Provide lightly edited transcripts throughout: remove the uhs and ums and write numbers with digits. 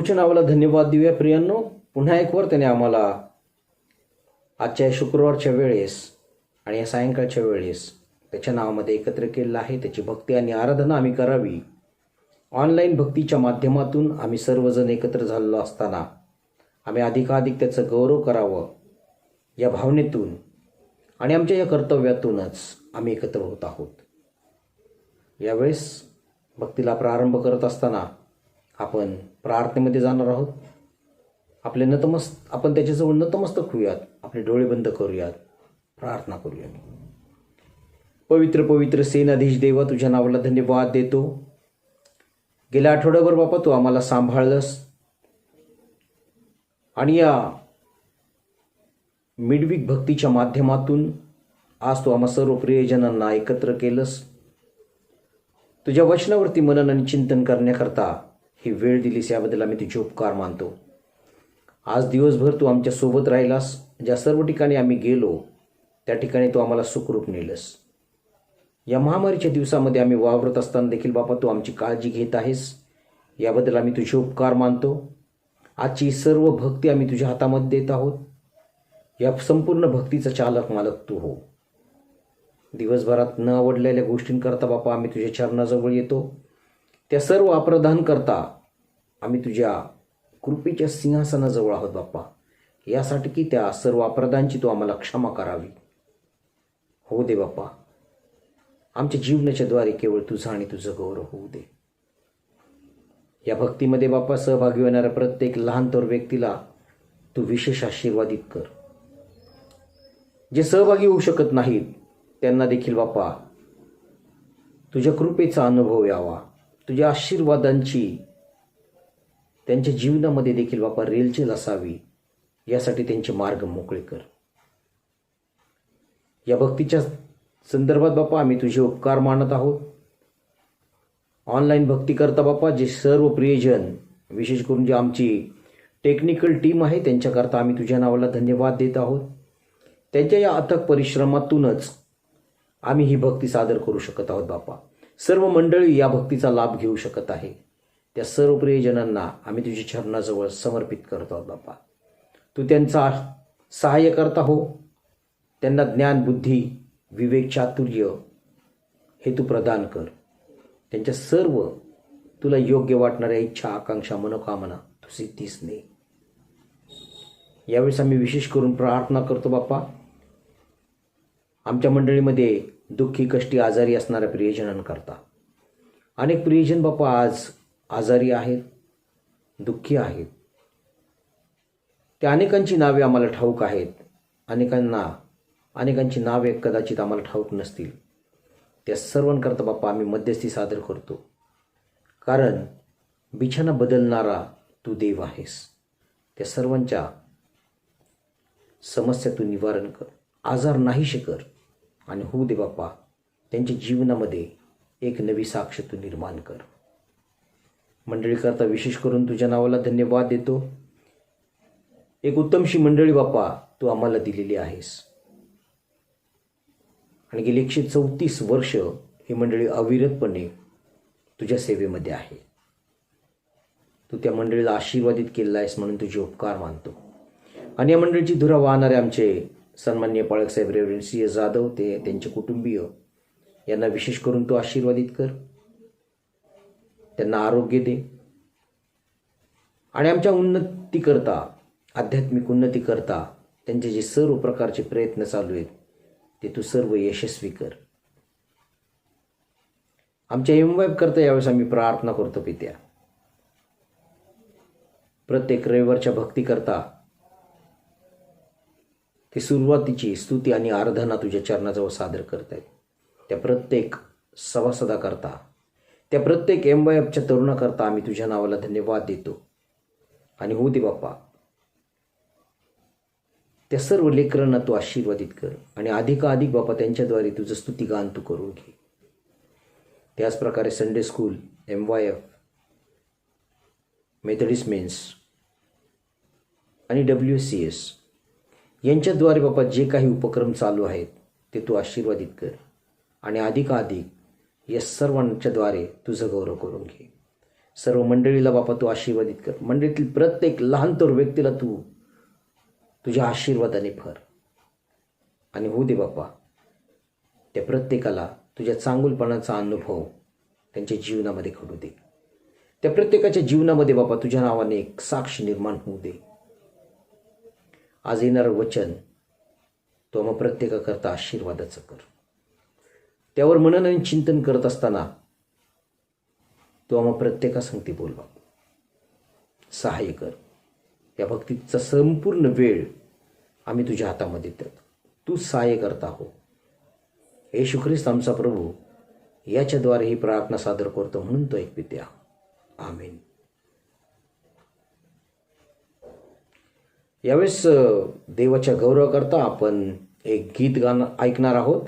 प्रभूच्या नावाला धन्यवाद देऊया प्रियांनो. पुन्हा एक वर त्याने आम्हाला आजच्या शुक्रवारच्या वेळेस आणि या सायंकाळच्या वेळेस त्याच्या नावामध्ये एकत्र केलेलं आहे. त्याची भक्ती आणि आराधना आम्ही करावी. ऑनलाईन भक्तीच्या माध्यमातून आम्ही सर्वजण एकत्र झालेलो असताना आम्ही अधिकाधिक त्याचं गौरव करावं या भावनेतून आणि आमच्या या कर्तव्यातूनच आम्ही एकत्र होत आहोत. यावेळेस भक्तीला प्रारंभ करत असताना आपण प्रार्थनेमध्ये जाणार आहोत. आपण त्याच्याजवळ नतमस्तक होऊयात. आपले डोळे बंद करूयात, प्रार्थना करूयात. पवित्र पवित्र सेनाधीश देवा, तुझ्या नावाला धन्यवाद देतो. गेल्या आठवड्याभर बापा तू आम्हाला सांभाळलंस आणि या मिडवीक भक्तीच्या माध्यमातून आज तू आम्हा सर्व प्रियजनांना एकत्र केलंस. तुझ्या वचनावरती मनन आणि चिंतन करण्याकरता ही वेळ दिलीस, याबद्दल आम्ही तुझे उपकार मानतो. आज दिवसभर तू आमच्या सोबत राहिलास. ज्या सर्व ठिकाणी आम्ही गेलो त्या ठिकाणी तू आम्हाला सुखरूप नेलंस. या महामारीच्या दिवसामध्ये आम्ही वावरत असताना देखील बापा तू आमची काळजी घेत आहेस, याबद्दल आम्ही तुझे उपकार मानतो. आजची सर्व भक्ती आम्ही तुझ्या हातामध्ये देत आहोत. या संपूर्ण भक्तीचा चालक मालक तू हो. दिवसभरात न आवडलेल्या गोष्टींकरता बापा आम्ही तुझ्या चरणाजवळ येतो. त्या सर्व अपराधान करता आम्ही तुझ्या कृपेच्या सिंहासनाजवळ आहोत बाप्पा, यासाठी की त्या सर्व अपराधांची तू आम्हाला क्षमा करावी. हो दे बाप्पा, आमच्या जीवनाच्या द्वारे केवळ तुझं आणि तुझं गौरव होऊ दे. या भक्तीमध्ये बाप्पा सहभागी होणाऱ्या प्रत्येक लहान थोर व्यक्तीला तू विशेष आशीर्वादित कर. जे सहभागी होऊ शकत नाहीत त्यांना देखील बाप्पा तुझ्या कृपेचा अनुभव यावा. तुझ्या आशीर्वादांची त्यांच्या जीवनामध्ये देखील बापा रेलचेल असावी, यासाठी त्यांचे मार्ग मोकळे कर. या भक्तीच्या संदर्भात बापा आम्ही तुझे उपकार मानत आहोत. ऑनलाईन भक्ती करता बापा जे सर्व प्रियजन, विशेष करून जे आमची टेक्निकल टीम आहे त्यांच्याकरता आम्ही तुझ्या नावाला धन्यवाद देत आहोत. त्यांच्या या अथक परिश्रमातूनच आम्ही ही भक्ती सादर करू शकत आहोत बापा. सर्व मंडळी या भक्तीचा लाभ घेऊ शकत आहे. त्या सर्व प्रियजनांना आम्ही तुझ्या चरणाजवळ समर्पित करतो आहोत बापा. तू त्यांचा सहाय्य करता हो. त्यांना ज्ञान, बुद्धी, विवेक, चातुर्य हे तू प्रदान कर. त्यांच्या सर्व तुला योग्य वाटणाऱ्या इच्छा, आकांक्षा, मनोकामना तू सिद्धीस ने. यावेळेस आम्ही विशेष करून प्रार्थना करतो बाप्पा आमच्या मंडळीमध्ये दुःखी, कष्टी, आजारी असणाऱ्या प्रियजनांकरता. अनेक प्रियजन बाप्पा आज आजारी आहेत, दुःखी आहेत. त्या अनेकांची नावे आम्हाला ठाऊक आहेत. अनेकांची नावे कदाचित आम्हाला ठाऊक नसतील. त्या सर्वांकरता बाप्पा आम्ही मध्यस्थी सादर करतो, कारण बिछाना बदलणारा तू देव आहेस. त्या सर्वांच्या समस्या तू निवारण कर, आजार नाहीसे कर आणि होऊ दे बाप्पा त्यांच्या जीवनामध्ये एक नवी साक्ष तू निर्माण कर. मंडळीकरता विशेष करून तुझ्या नावाला धन्यवाद देतो. एक उत्तमशी मंडळी बाप्पा तू आम्हाला दिलेली आहेस आणि गेली 134 वर्ष ही मंडळी अविरतपणे तुझ्या सेवेमध्ये आहे. तू त्या मंडळीला आशीर्वादित केलेला आहेस म्हणून तुझे उपकार मानतो. आणि या मंडळीची धुरा वाहणारे आमचे सन्माननीय पाळकसाहेब रेव्हरंड सी एस जाधव, ते त्यांचे कुटुंबीय यांना विशेष करून तू आशीर्वादित कर. त्यांना आरोग्य दे आणि आमच्या उन्नतीकरता, आध्यात्मिक उन्नतीकरता त्यांचे जे सर्व प्रकारचे प्रयत्न चालू आहेत ते तू सर्व यशस्वी कर. आमच्या एमवायफ करता यावेळेस आम्ही प्रार्थना करतो पित्या. प्रत्येक रविवारच्या भक्ती करता ते सुरुवातीची स्तुती आणि आराधना तुझ्या चरणाजवळ सादर करतायत. त्या प्रत्येक सभासदाकरता, त्या प्रत्येक एमवायफच्या तरुणाकरता आम्ही तुझ्या नावाला धन्यवाद देतो. आणि होऊ दे बाप्पा त्या सर्व लेकरांना तू आशीर्वादित कर आणि अधिकाधिक बापा त्यांच्याद्वारे तुझं स्तुतिगान तू करून घे. त्याच प्रकारे संडे स्कूल, एमवायएफ, मेथडिस्ट मेन्स आणि WCS यांच्याद्वारे बापा जे काही उपक्रम चालू आहेत ते तू आशीर्वादित कर आणि अधिकाधिक या सर्वांच्याद्वारे तुझं गौरव करून घे. सर्व मंडळीला बापा तू आशीर्वादित कर. मंडळीतील प्रत्येक लहान तरुण व्यक्तीला तू तुझ्या आशीर्वादाने भर. आणि होऊ दे बापा त्या प्रत्येकाला तुझ्या चांगुलपणाचा अनुभव त्यांच्या जीवनामध्ये घडू दे. त्या प्रत्येकाच्या जीवनामध्ये बापा तुझ्या नावाने एक साक्ष निर्माण होऊ दे. आज येणारं वचन तो आम्हा प्रत्येकाकरता आशीर्वादाचं कर. त्यावर मनन आणि चिंतन करत असताना तो आम्हा प्रत्येकासंगती बोल बाबा. सहाय्य कर. या भक्तीचा संपूर्ण वेळ आम्ही तुझ्या हातामध्ये देतो. तू सहाय्य करता हो. येशू ख्रिस्त आमचा प्रभू याच्याद्वारे ही प्रार्थना सादर करतो म्हणून तो एक पित्या. आमेन. यावेळेस देवाच्या गौरवाकरता आपण एक गीत गाणं ऐकणार आहोत.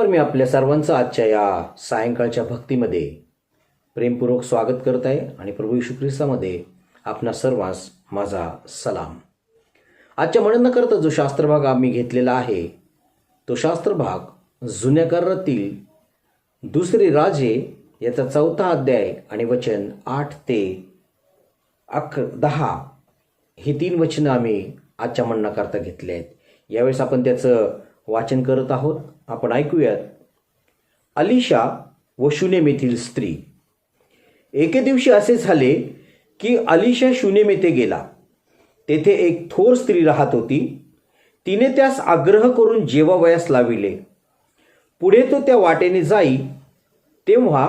नमस्कार. मी आपल्या सर्वांचं आजच्या या सायंकाळच्या भक्तीमध्ये प्रेमपूर्वक स्वागत करत आहे आणि प्रभू येशू ख्रिस्तामध्ये आपणा सर्वांस माझा सलाम. आजच्या म्हणून न करता जो शास्त्रभाग आम्ही घेतलेला आहे तो शास्त्रभाग जुन्या करारातील दुसरे राजे याचा 4 अध्याय आणि वचन 8 ते 10 ही 3 वचनं आम्ही आजच्या म्हणण्याकरता घेतले आहेत. यावेळेस आपण त्याचं वाचन करत आहोत. आपण ऐकूयात. अलिशा व शुनेम येथील स्त्री. एके दिवशी असे झाले की अलिशा शुनेम येथे गेला. तेथे एक थोर स्त्री राहत होती. तिने त्यास आग्रह करून जेवावयास लाविले. पुढे तो त्या वाटेने जाई तेव्हा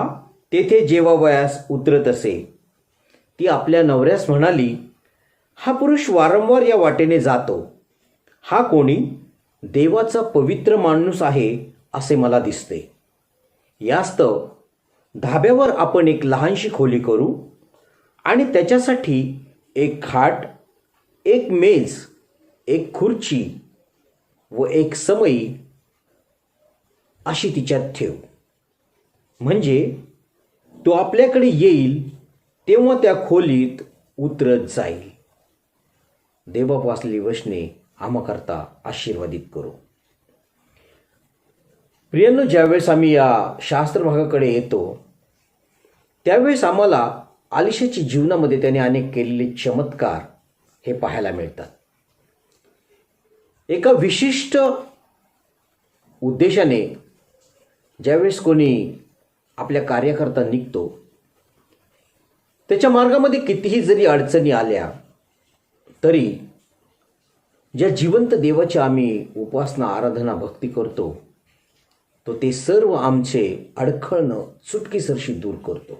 तेथे जेवावयास उतरत असे. ती आपल्या नवऱ्यास म्हणाली, हा पुरुष वारंवार या वाटेने जातो. हा कोणी देवाचा पवित्र माणूस आहे असे मला दिसते. यास्तव धाब्यावर आपण एक लहानशी खोली करू आणि त्याच्यासाठी एक खाट, एक मेज, एक खुर्ची व एक समई अशी तिच्यात ठेव. म्हणजे तो आपल्याकडे येईल तेव्हा त्या खोलीत उतरत जाईल. देवा वाचलेली वचने आम्हाकरता आशीर्वादित करू. प्रियांनो, ज्यावेळेस आम्ही या शास्त्र भागाकडे येतो त्यावेळेस आम्हाला अलिशाच्या जीवनामध्ये त्याने अनेक केलेले चमत्कार हे पाहायला मिळतात. एका विशिष्ट उद्देशाने ज्यावेळेस कोणी आपल्या कार्याकरता निघतो त्याच्या मार्गामध्ये कितीही जरी अडचणी आल्या तरी ज्या जिवंत देवाची आम्ही उपासना, आराधना, भक्ती करतो तो ते सर्व आमचे अडखळणं चुटकीसरशी दूर करतो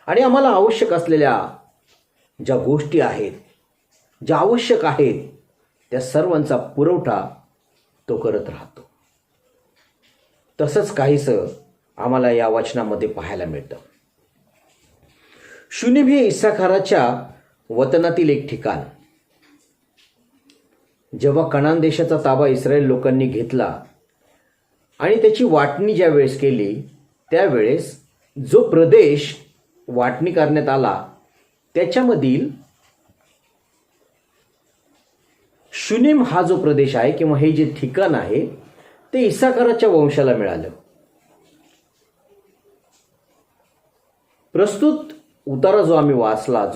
आणि आम्हाला आवश्यक असलेल्या ज्या गोष्टी आहेत, ज्या आवश्यक आहेत त्या सर्वांचा पुरवठा तो करत राहतो. तसंच काहीसं आम्हाला या वचनामध्ये पाहायला मिळतं. शुनेम हे इस्साखाराच्या वतनातील एक ठिकाण. जेव्हा कनान देशाचा ताबा इस्रायल लोकांनी घेतला आणि त्याची वाटणी ज्या वेळेस केली त्यावेळेस जो प्रदेश वाटणी करण्यात आला त्याच्यामधील शुनेम हा जो प्रदेश आहे किंवा हे जे ठिकाण आहे ते इस्साखाराच्या वंशाला मिळालं. प्रस्तुत उतारा जो आम्ही वाचला,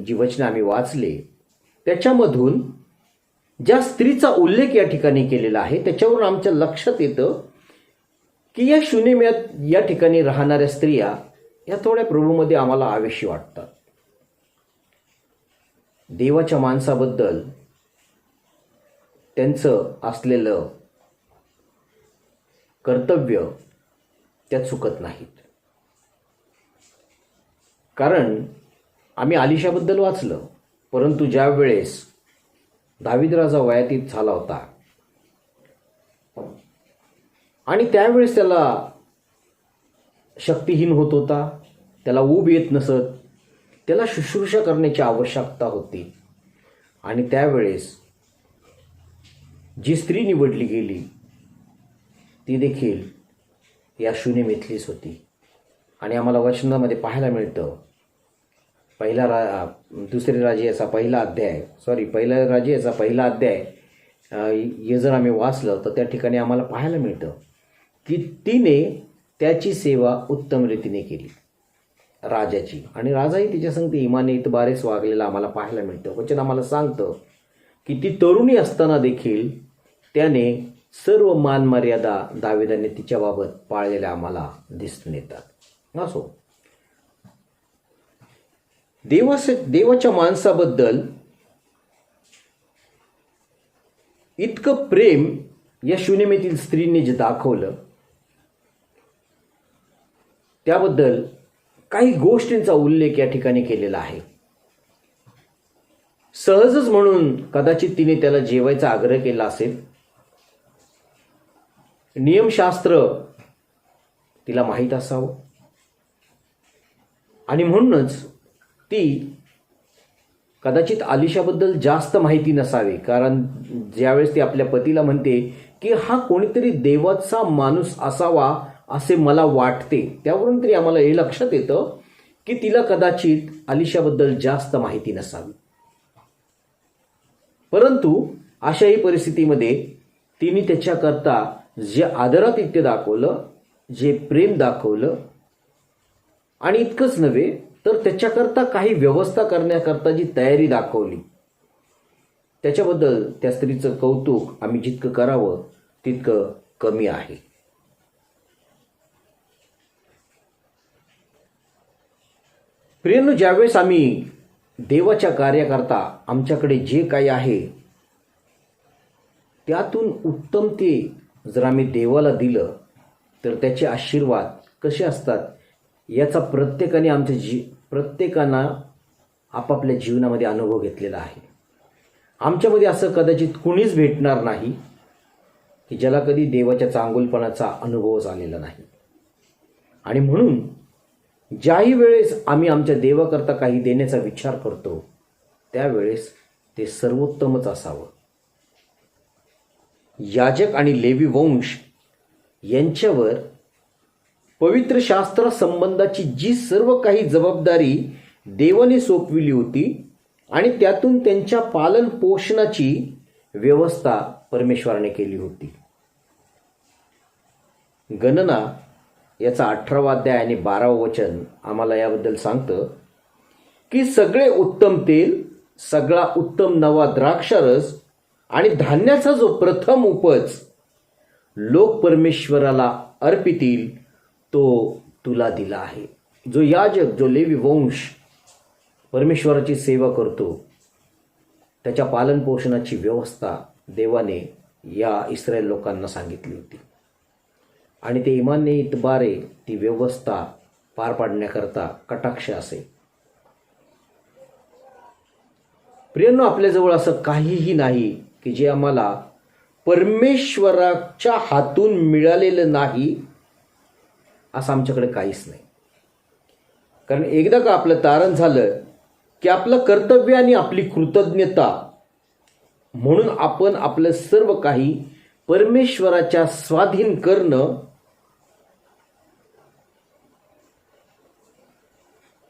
जी वचनं आम्ही वाचले त्याच्यामधून ज्या स्त्रीचा उल्लेख या ठिकाणी केलेला आहे त्याच्यावरून आमच्या लक्षात येतं की या शुनेम या ठिकाणी राहणाऱ्या स्त्रिया या थोड्या प्रभूमध्ये आम्हाला आवेशी वाटतात. देवाच्या माणसाबद्दल त्यांचं असलेलं कर्तव्य त्या चुकत नाहीत. कारण आम्ही अलिशाबद्दल वाचलं, परंतु ज्या वेळेस दावीद राजा वयातीत झाला होता आणि त्यावेळेस त्याला शक्तिहीन होत होता, त्याला ऊब येत नसत, त्याला शुश्रूषा करण्याची आवश्यकता होती आणि त्यावेळेस जी स्त्री निवडली गेली ती देखील या शुनेम इथलीच होती. आणि आम्हाला वचनामध्ये पाहायला मिळतं पहिला राजे याचा पहिला अध्याय हे जर आम्ही वाचलं तर त्या ठिकाणी आम्हाला पाहायला मिळतं की तिने त्याची सेवा उत्तम रीतीने केली राजाची. आणि राजाही तिच्या संगती इमाने इतबारेच वागलेला आम्हाला पाहायला मिळतं. वचन आम्हाला सांगतं की ती तरुणी असताना देखील त्याने सर्व मान मर्यादा दाविदाने तिच्याबाबत पाळलेल्या आम्हाला दिसून येतात. असो, देवाच्या माणसाबद्दल इतकं प्रेम या शुनेमेतील स्त्रीने जे दाखवलं त्याबद्दल काही गोष्टींचा उल्लेख या ठिकाणी केलेला आहे. सहजच म्हणून कदाचित तिने त्याला जेवायचा आग्रह केला असेल. नियमशास्त्र तिला माहीत असावं आणि म्हणूनच ती कदाचित अलिशाबद्दल जास्त माहिती नसावी. कारण ज्यावेळेस ती आपल्या पतीला म्हणते की हा कोणीतरी देवाचा माणूस असावा असे मला वाटते. त्यावरून तरी आम्हाला हे लक्षात येतं की तिला कदाचित अलिशाबद्दल जास्त माहिती नसावी. परंतु अशाही परिस्थितीमध्ये तिने त्याच्याकरता जे आदरातिथ्य दाखवलं, जे प्रेम दाखवलं, आणि इतकंच नव्हे तर त्याच्याकरता काही व्यवस्था करण्याकरता जी तयारी दाखवली, त्याच्याबद्दल त्या स्त्रीचं कौतुक आम्ही जितकं करावं तितकं कमी आहे. प्रियांनो, ज्यावेळेस आम्ही देवाच्या कार्याकरता आमच्याकडे जे काही आहे त्यातून उत्तम ते जर आम्ही देवाला दिलं तर त्याचे आशीर्वाद कसे असतात याचा प्रत्येकानं आपापल्या जीवनामध्ये अनुभव घेतलेला आहे. आमच्यामध्ये असं कदाचित कुणीच भेटणार नाही की ज्याला कधी देवाच्या चांगुलपणाचा अनुभवच आलेला नाही. आणि म्हणून ज्याही वेळेस आम्ही आमच्या देवाकरता काही देण्याचा विचार करतो त्यावेळेस ते सर्वोत्तमच असावं. याजक आणि लेवी वंश यांच्यावर पवित्र शास्त्र संबंधाची जी सर्व काही जबाबदारी देवाने सोपविली होती आणि त्यातून त्यांच्या पालन पोषणाची व्यवस्था परमेश्वराने केली होती. गणना याचा 18वा अध्याय आणि 12वं वचन आम्हाला याबद्दल सांगतं की सगळे उत्तम तेल, सगळा उत्तम नवा द्राक्षारस आणि धान्याचा जो प्रथम उपज लोक परमेश्वराला अर्पितील तो तुला दिला आहे. जो याजक, जो लेवी वंश परमेश्वराची सेवा करतो त्याच्या पालनपोषणाची व्यवस्था देवाने या इस्रायल लोकांना सांगितली होती आणि ते इमानने इतबारे ती व्यवस्था पार पाडण्याकरता कटाक्ष असे. प्रियांनो, आपल्याजवळ असं काहीही नाही की जे आम्हाला परमेश्वराच्या हातून मिळालेलं नाही असं आमच्याकडे काहीच नाही. कारण एकदा का आपलं तारण झालं की आपलं कर्तव्य आणि आपली कृतज्ञता म्हणून आपण आपलं सर्व काही परमेश्वराच्या स्वाधीन करणं,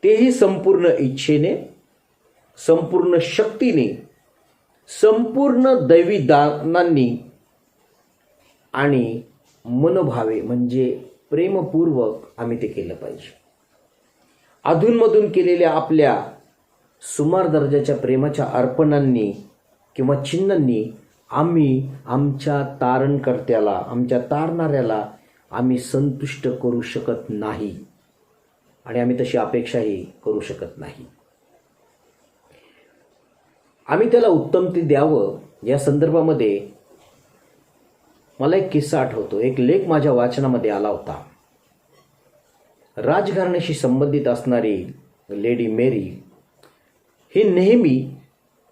तेही संपूर्ण इच्छेने, संपूर्ण शक्तीने, संपूर्ण दैवी दानांनी आणि मनोभावे म्हणजे प्रेमपूर्वक आम्ही ते केलं पाहिजे. अधूनमधून केलेल्या आपल्या सुमार दर्जाच्या प्रेमाच्या अर्पणांनी किंवा चिन्हांनी आम्ही आमच्या तारणकर्त्याला, आमच्या तारणाऱ्याला आम्ही संतुष्ट करू शकत नाही आणि आम्ही तशी अपेक्षाही करू शकत नाही. आम्ही त्याला उत्तम ते द्यावं या संदर्भामध्ये मला एक किस्सा आठवतो. एक लेख माझ्या वाचनामध्ये आला होता. राजघराण्याशी संबंधित असणारी लेडी मेरी ही नेहमी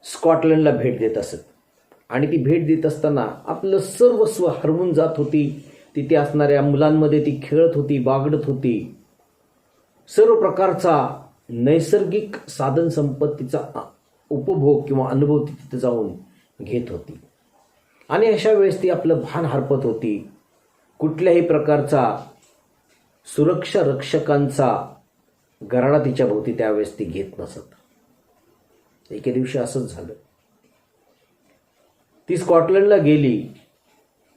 स्कॉटलंडला भेट देत असत आणि ती भेट देत असताना आपलं सर्वस्व हरवून जात होती. तिथे असणाऱ्या मुलांमध्ये ती खेळत होती, बागडत होती. सर्व प्रकारचा नैसर्गिक साधन संपत्तीचा उपभोग किंवा अनुभव ती तिथे जाऊन घेत होती आणि अशा वेळेस ती आपलं भान हरपत होती. कुठल्याही प्रकारचा सुरक्षा रक्षकांचा गराडा तिच्या भोवती त्यावेळेस ती घेत नसत. एके दिवशी असंच झालं. ती स्कॉटलंडला गेली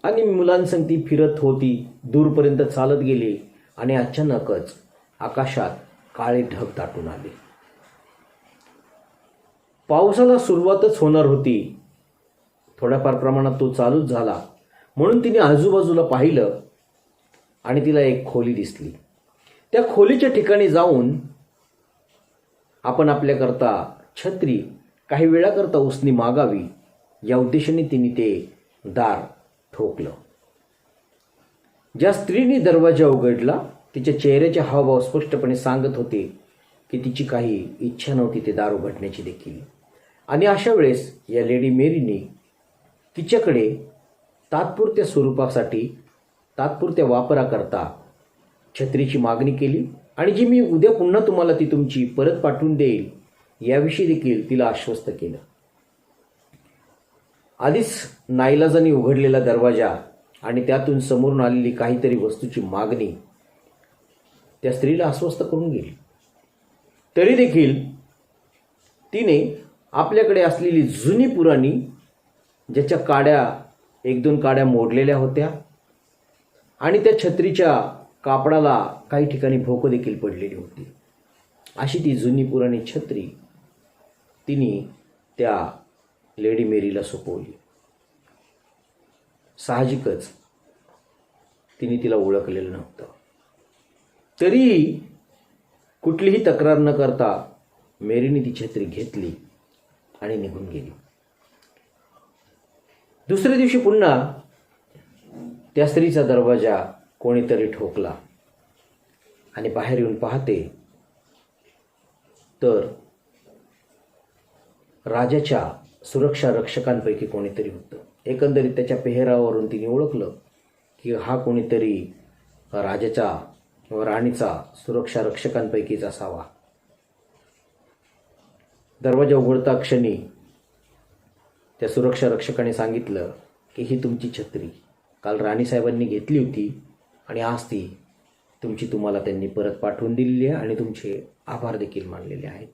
आणि मुलांसंग ती फिरत होती. दूरपर्यंत चालत गेली आणि अचानकच आकाशात काळे ढग दाटून आले. पावसाला सुरुवातच होणार होती. थोड्याफार प्रमाणात तो चालूच झाला म्हणून तिने आजूबाजूला पाहिलं आणि तिला एक खोली दिसली. त्या खोलीच्या ठिकाणी जाऊन आपण आपल्याकरता छत्री काही वेळाकरता उसनी मागावी या उद्देशाने तिने ते दार ठोकलं. ज्या स्त्रीने दरवाजा उघडला तिच्या चेहऱ्याचे हावभाव स्पष्टपणे सांगत होते की तिची काही इच्छा नव्हती ते दार उघडण्याची देखील. आणि अशा वेळेस या लेडी मेरीने तिच्याकडे तात्पुरत्या स्वरूपासाठी, तात्पुरत्या वापराकरता छत्रीची मागणी केली आणि जी मी उद्या पुन्हा तुम्हाला ती तुमची परत पाठवून देईल याविषयी देखील तिला आश्वस्त केलं. आधीच नाईलाजाने उघडलेला दरवाजा आणि त्यातून समोरून आलेली काहीतरी वस्तूची मागणी त्या स्त्रीला अस्वस्थ करून गेली. तरी देखील तिने आपल्याकडे असलेली जुनी पुराणी, ज्याच्या काड्या 1-2 काड्या मोडलेल्या होत्या आणि त्या छत्रीच्या कापडाला काही ठिकाणी भोकं देखील पडलेली होती, अशी ती जुनी पुराणी छत्री तिने त्या लेडी मेरीला सोपवली. साहजिकच तिने तिला ओळखलेलं नव्हतं. तरीही कुठलीही तक्रार न करता मेरीने ती छत्री घेतली आणि निघून गेली. दुसऱ्या दिवशी पुन्हा त्या स्त्रीचा दरवाजा कोणीतरी ठोकला आणि बाहेर येऊन पाहते तर राजाच्या सुरक्षा रक्षकांपैकी कोणीतरी होतं. एकंदरीत त्याच्या पेहरावावरून तिने ओळखलं की हा कोणीतरी राजाचा किंवा राणीचा सुरक्षा रक्षकांपैकीच असावा. दरवाजा उघडता क्षणी त्या सुरक्षा रक्षकाने सांगितलं की ही तुमची छत्री काल राणीसाहेबांनी घेतली होती आणि आज ती तुम्हाला त्यांनी परत पाठवून दिलेली आहे आणि तुमचे आभार देखील मानलेले आहेत.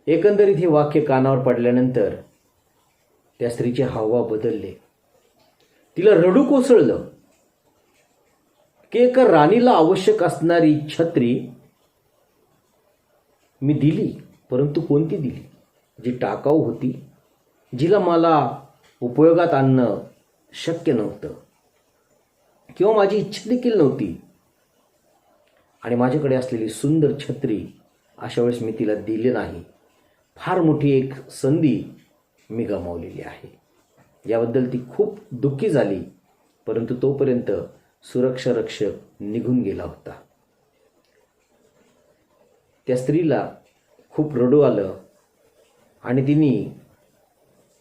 एकंदरीत हे वाक्य कानावर पडल्यानंतर त्या स्त्रीचे हावभाव बदलले. तिला रडू कोसळलं की एका राणीला आवश्यक असणारी छत्री मी दिली, परंतु कोणती दिली? जी टाकाऊ होती, जिला मला उपयोगात आणणं शक्य नव्हतं किंवा माझी इच्छा देखील नव्हती. आणि माझ्याकडे असलेली सुंदर छत्री अशा वेळेस मी तिला दिली नाही. फार मोठी एक संधी मी गमावलेली आहे. याबद्दल ती खूप दुःखी झाली, परंतु तोपर्यंत सुरक्षा रक्षक निघून गेला होता. त्या स्त्रीला खूप रडू आलं आणि तिने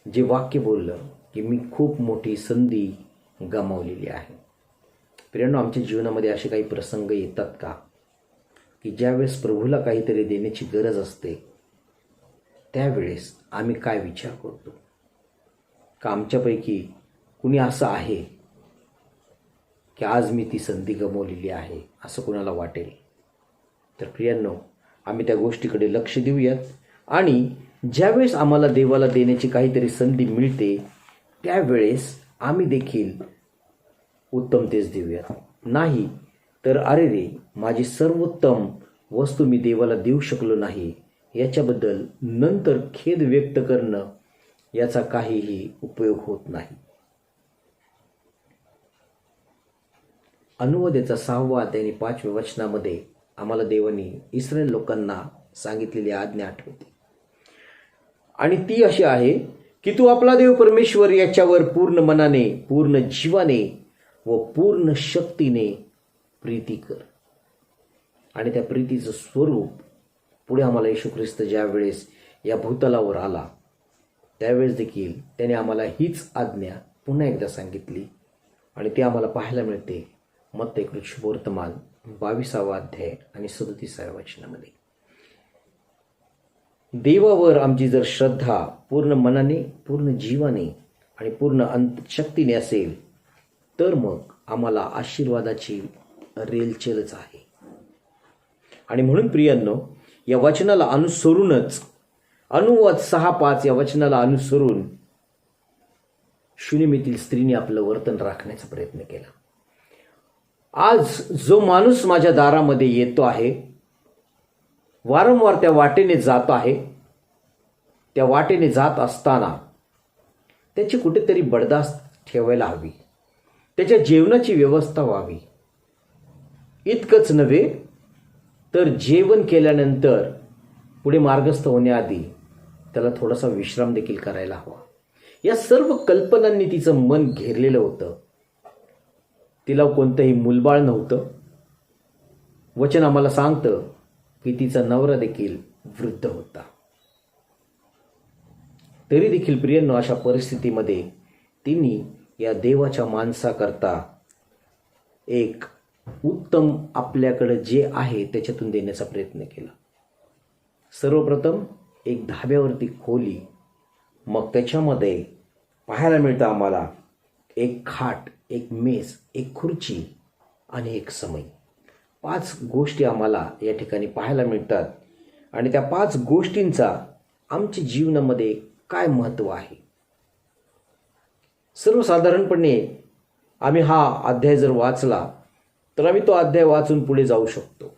जे वाक्य बोललं की मी खूप मोठी संधी गमावलेली आहे. प्रियांनो, आमच्या जीवनामध्ये असे काही प्रसंग येतात का की ज्यावेळेस प्रभूला काहीतरी देण्याची गरज असते त्यावेळेस आम्ही काय विचार करतो? का आमच्यापैकी कुणी असं आहे की आज मी ती संधी गमावलेली आहे असं कुणाला वाटेल? तर प्रियांनो, आम्ही त्या गोष्टीकडे लक्ष देऊयात आणि ज्यावेळेस आम्हाला देवाला देण्याची काहीतरी संधी मिळते त्यावेळेस आम्ही देखील उत्तम तेच देऊयात. नाही तर अरे रे, माझी सर्वोत्तम वस्तू मी देवाला देऊ शकलो नाही याच्याबद्दल नंतर खेद व्यक्त करणं याचा काहीही उपयोग होत नाही. अनुवादाचा 6वा अध्याय आणि 5व्या वचनामध्ये आम्हाला देवाने इस्रायल लोकांना सांगितलेली आज्ञा आठवते आणि ती अशी आहे की तू आपला देव परमेश्वर याच्यावर पूर्ण मनाने, पूर्ण जीवाने व पूर्ण शक्तीने प्रीती कर. आणि त्या प्रीतीचं स्वरूप पुढे आम्हाला येशू ख्रिस्त ज्या वेळेस या भूतलावर आला त्यावेळेस देखील त्याने आम्हाला हीच आज्ञा पुन्हा एकदा सांगितली आणि ती आम्हाला पाहायला मिळते मत्ती शुभवर्तमान 22वा अध्याय आणि 37व्या वचनामध्ये. देवावर आमची जर श्रद्धा पूर्ण मनाने, पूर्ण जीवाने आणि पूर्ण शक्तीने असेल तर मग आम्हाला आशीर्वादाची रेलचेलच आहे. आणि म्हणून प्रियांनो, या वचनाला अनुसरूनच अनुवाद 6:5 या वचनाला अनुसरून शुनेमीतील स्त्रीने आपलं वर्तन राखण्याचा प्रयत्न केला. आज जो माणूस माझ्या दारामध्ये येतो आहे, वारंवार त्या वाटेने जात आहे, त्या वाटेने जात असताना त्याची कुठेतरी बडदास्त ठेवायला हवी, त्याच्या जेवणाची व्यवस्था व्हावी. इतकंच नव्हे तर जेवण केल्यानंतर पुढे मार्गस्थ होण्याआधी त्याला थोडासा विश्राम देखील करायला हवा. या सर्व कल्पनांनी तिचं मन घेरलेलं होतं. तिला कोणतंही मूलबाळ नव्हतं. वचन आम्हाला सांगतं की तिचा नवरा देखील वृद्ध होता. तरी देखील प्रियांनो, अशा परिस्थितीमध्ये तिने या देवाच्या माणसाकरता एक उत्तम आपल्याकडे जे आहे त्याच्यातून देण्याचा प्रयत्न केला. सर्वप्रथम एक धाब्यावरती खोली, मग त्याच्यामध्ये पाहायला मिळतं आम्हाला एक खाट, एक मेज, एक खुर्ची आणि एक समय. 5 गोष्टी आम्हाला या ठिकाणी पाहायला मिळतात. आणि त्या 5 गोष्टींचा आमच्या जीवनामध्ये काय महत्त्व आहे. सर्वसाधारणपणे आम्ही हा अध्याय जर वाचला तर आम्ही तो अध्याय वाचून पुढे जाऊ शकतो.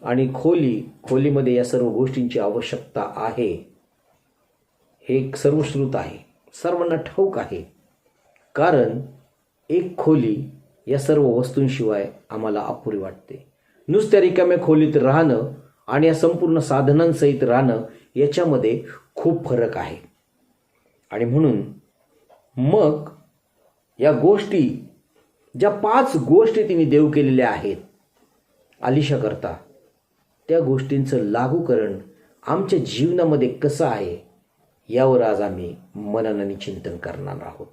आणि खोलीमध्ये या सर्व गोष्टींची आवश्यकता आहे हे एक सर्वश्रुत आहे, सर्वांना ठाऊक आहे. कारण एक खोली या सर्व वस्तूंशिवाय आम्हाला अपुरी वाटते. नुसत्या रिकाम्या खोलीत राहणं आणि या संपूर्ण साधनांसहित राहणं याच्यामध्ये खूप फरक आहे. आणि म्हणून मग या गोष्टी, ज्या 5 गोष्टी तिने देव केलेल्या आहेत आलिशा करता, त्या गोष्टींचं लागूकरण आमच्या जीवनामध्ये कसं आहे यावर आज आम्ही मननाने चिंतन करणार आहोत.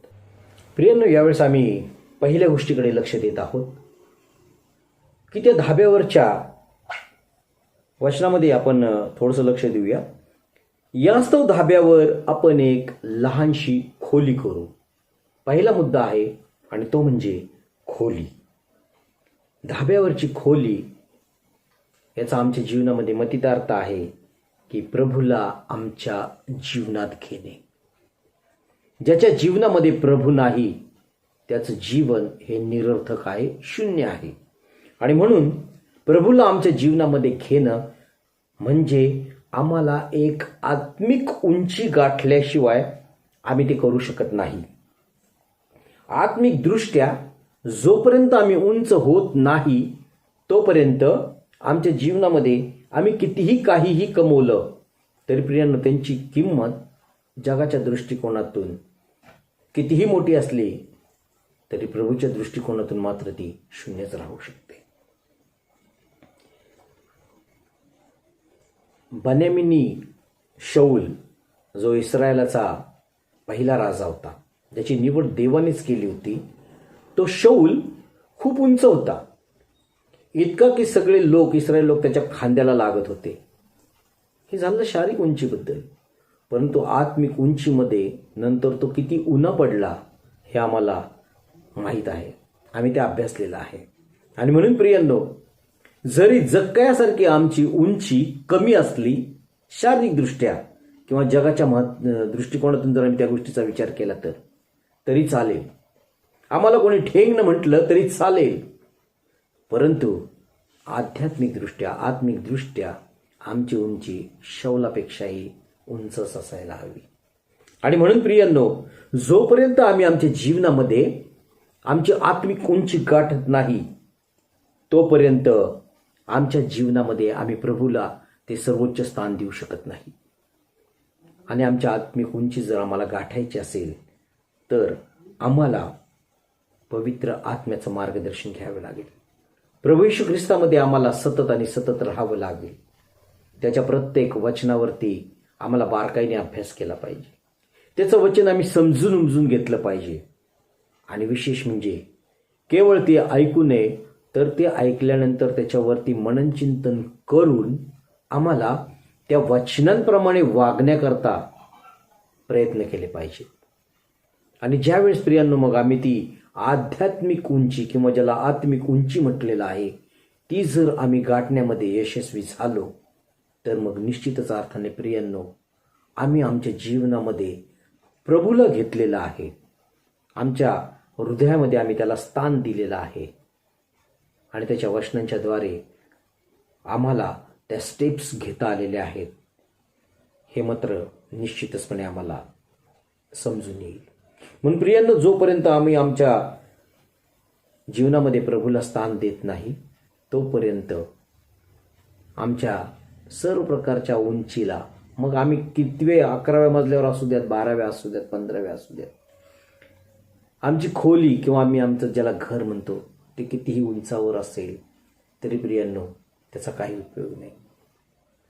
प्रियांनो, यावेळेस आम्ही पहिल्या गोष्टीकडे लक्ष देत आहोत की त्या धाब्यावरच्या वचनामध्ये आपण थोडंसं लक्ष देऊया. यास्तव धाब्यावर आपण एक लहानशी खोली करू. पहिला मुद्दा आहे आणि तो म्हणजे खोली. धाब्यावरची खोली याचा आमच्या जीवनामध्ये मतितार्थ आहे की प्रभूला आमच्या जीवनात घेणे. ज्याच्या जीवनामध्ये प्रभू नाही त्याचं जीवन हे निरर्थक आहे, शून्य आहे. आणि म्हणून प्रभूला आमच्या जीवनामध्ये घेणं म्हणजे आम्हाला एक आत्मिक उंची गाठल्याशिवाय आम्ही ते करू शकत नाही. आत्मिक दृष्ट्या जोपर्यंत आम्ही उंच होत नाही तोपर्यंत आमच्या जीवनामध्ये आम्ही कितीही काहीही कमवलं तरी प्रियांनो त्यांची किंमत जगाच्या दृष्टिकोनातून कितीही मोठी असली तरी प्रभूच्या दृष्टिकोनातून मात्र ती शून्यच राहू शकते. बन्यामीनी शौल जो इस्रायलाचा पहिला राजा होता, ज्याची निवड देवानेच केली होती, तो शौल खूप उंच होता. इतका की सगळे इस्रायल लोक त्याच्या खांद्याला लागत होते. हे झालं शारीरिक उंचीबद्दल. परंतु आत्मिक उंचीमध्ये नंतर तो किती उन्हा पडला हे आम्हाला माहीत आहे, आम्ही ते अभ्यासलेलं आहे. आणि म्हणून प्रियांनो, जरी जक्कयासारखी आमची उंची कमी असली शारीरिकदृष्ट्या किंवा जगाच्या दृष्टिकोनातून जर आम्ही त्या गोष्टीचा विचार केला तरी चालेल, आम्हाला कोणी ठेंग न म्हटलं तरी चालेल, परंतु आत्मिकदृष्ट्या आमची उंची शौलापेक्षाही उंचच असायला हवी. आणि म्हणून प्रियांनो, जोपर्यंत आम्ही आमच्या जीवनामध्ये आमची आत्मिक उंची गाठत नाही तोपर्यंत आमच्या जीवनामध्ये आम्ही प्रभूला ते सर्वोच्च स्थान देऊ शकत नाही. आणि आमच्या आत्मिक उंची जर आम्हाला गाठायची असेल तर आम्हाला पवित्र आत्म्याचं मार्गदर्शन घ्यावे लागेल. प्रभू येशू ख्रिस्तामध्ये आम्हाला सतत राहावं लागेल. त्याच्या प्रत्येक वचनावरती आम्हाला बारकाईने अभ्यास केला पाहिजे. त्याचं वचन आम्ही समजून उमजून घेतलं पाहिजे. आणि विशेष म्हणजे केवळ ते ऐकू नये तर ते ऐकल्यानंतर त्याच्यावरती मननचिंतन करून आम्हाला त्या वचनांप्रमाणे वागण्याकरता प्रयत्न केले पाहिजेत. आणि ज्यावेळेस प्रियांनो मग आम्ही ती आध्यात्मिक उंची किंवा ज्याला आत्मिक उंची म्हटलेलं आहे ती जर आम्ही गाठण्यामध्ये यशस्वी झालो तर मग निश्चितच अर्थाने प्रियांनो आम्ही आमच्या जीवनामध्ये प्रभूला घेतलेलं आहे. आमच्या हृदयामध्ये आम्ही त्याला स्थान दिलेलं आहे. आणि त्याच्या वचनांच्याद्वारे आम्हाला त्या स्टेप्स घेता आलेल्या आहेत हे मात्र निश्चितचपणे आम्हाला समजून येईल. म्हणून प्रियांनो, जोपर्यंत आम्ही आमच्या जीवनामध्ये प्रभूला स्थान देत नाही तोपर्यंत आमच्या सर्व प्रकारच्या उंचीला, मग आम्ही कितवे 11व्या मजल्यावर असू द्यात, 12व्या असू द्यात, 15व्या असू द्यात, आमची खोली किंवा आम्ही आमचं ज्याला घर म्हणतो ते कितीही उंचावर असेल तरी प्रियांनो त्याचा काही उपयोग नाही.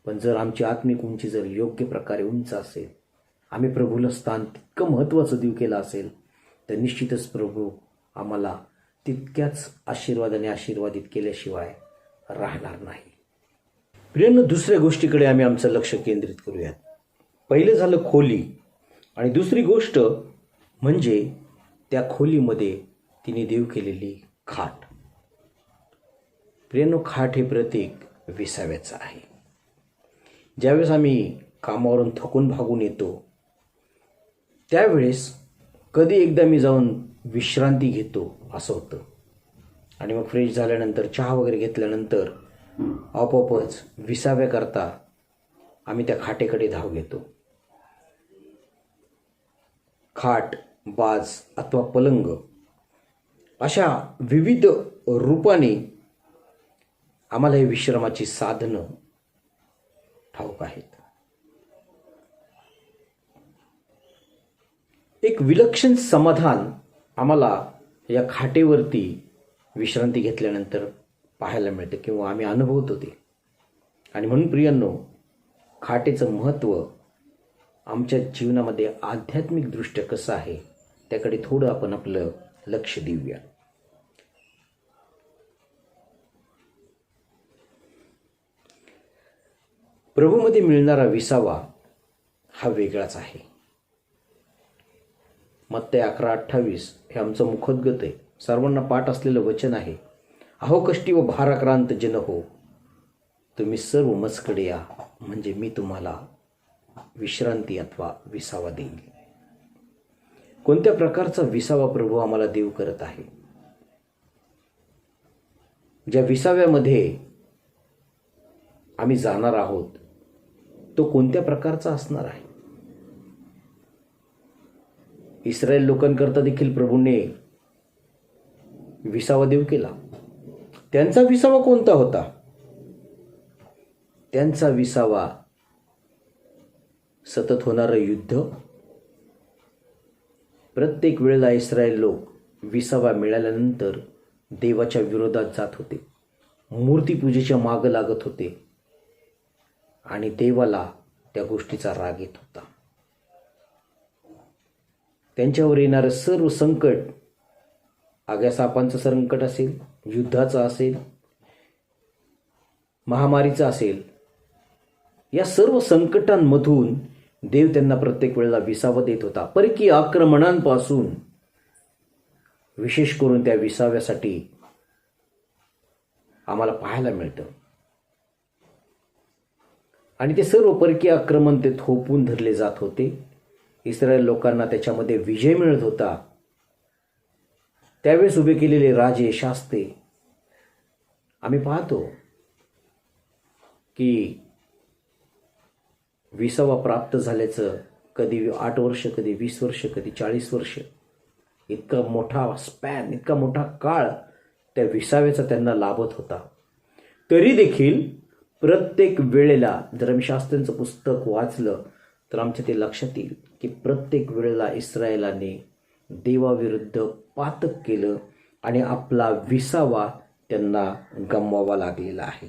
पण जर आमची आत्मिक उंची जर योग्य प्रकारे उंच असेल, आम्ही प्रभूला स्थान तितकं महत्त्वाचं देऊ केलं असेल तर निश्चितच प्रभू आम्हाला तितक्याच आशीर्वादाने आशीर्वादित केल्याशिवाय राहणार नाही. प्रियांनो, दुसऱ्या गोष्टीकडे आम्ही आमचं लक्ष केंद्रित करूयात. पहिलं झालं खोली आणि दुसरी गोष्ट म्हणजे त्या खोलीमध्ये तिने देव केलेली खाट. प्रियनो, खाट हे प्रतीक विसाव्याचं आहे. ज्यावेळेस आम्ही कामावरून थकून भागून येतो त्यावेळेस कधी एकदा मी जाऊन विश्रांती घेतो असं होतं. आणि मग फ्रेश झाल्यानंतर चहा वगैरे घेतल्यानंतर आपोआपच विसाव्याकरता आम्ही त्या खाटेकडे धाव घेतो. खाट, बाज अथवा पलंग अशा विविध रूपाने आम्हाला हे विश्रामाची साधनं ठाऊक आहेत. एक विलक्षण समाधान आम्हाला या खाटेवरती विश्रांती घेतल्यानंतर पाहायला मिळतं किंवा आम्ही अनुभवतो ते. आणि म्हणून प्रियांनो, खाटेचं महत्त्व आमच्या जीवनामध्ये आध्यात्मिकदृष्ट्या कसं आहे त्याकडे थोडं आपण आपलं लक्ष देऊया. प्रभूमध्ये मिळणारा विसावा हा वेगळाच आहे. मत्ते 11:28 हे आमचं मुखोद्गत आहे. सर्वांना पाठ असलेलं वचन आहे. अहो कष्टी व भाराक्रांत जन हो, तुम्ही सर्व मजकडे या, म्हणजे मी तुम्हाला विश्रांती अथवा विसावा देईल. कोणत्या प्रकारचा विसावा प्रभू आम्हाला देव करत आहे? ज्या विसाव्यामध्ये आम्ही जाणार आहोत तो कोणत्या प्रकारचा असणार आहे? इस्रायल लोकांकरता देखील प्रभूने विसावा देव केला. त्यांचा विसावा कोणता होता? त्यांचा विसावा सतत होणारं युद्ध. प्रत्येक वेळेला इस्रायल लोक विसावा मिळाल्यानंतर देवाच्या विरोधात जात होते, मूर्तीपूजेच्या मागं लागत होते आणि देवाला त्या गोष्टीचा राग येत होता. त्यांच्यावर येणारं सर्व संकट, आग्या सापांचं संकट असेल, युद्धाचं असेल, महामारीचं असेल, या सर्व संकटांमधून देव त्यांना प्रत्येक वेळेला विसावा देत होता. परकीय आक्रमणांपासून विशेष करून त्या विसाव्यासाठी आम्हाला पाहायला मिळतं. आणि ते सर्व परकीय आक्रमण ते थोपून धरले जात होते. इस्रायल लोकांना त्याच्यामध्ये विजय मिळत होता. त्यावेळेस उभे केलेले राजे, शास्ते आम्ही पाहतो की विसावा प्राप्त झाल्याचं कधी 8 वर्ष, कधी 20 वर्ष, कधी 40 वर्ष, इतका मोठा स्पॅन, इतका मोठा काळ त्या विसाव्याचा त्यांना लाभत होता. तरी देखील प्रत्येक वेळेला जर आम्ही शास्त्रांचं पुस्तक वाचलं तर आमच्या ते लक्षात येईल की प्रत्येक वेळेला इस्रायलाने देवाविरुद्ध पातक केलं आणि आपला विसावा त्यांना गमवावा लागलेला आहे.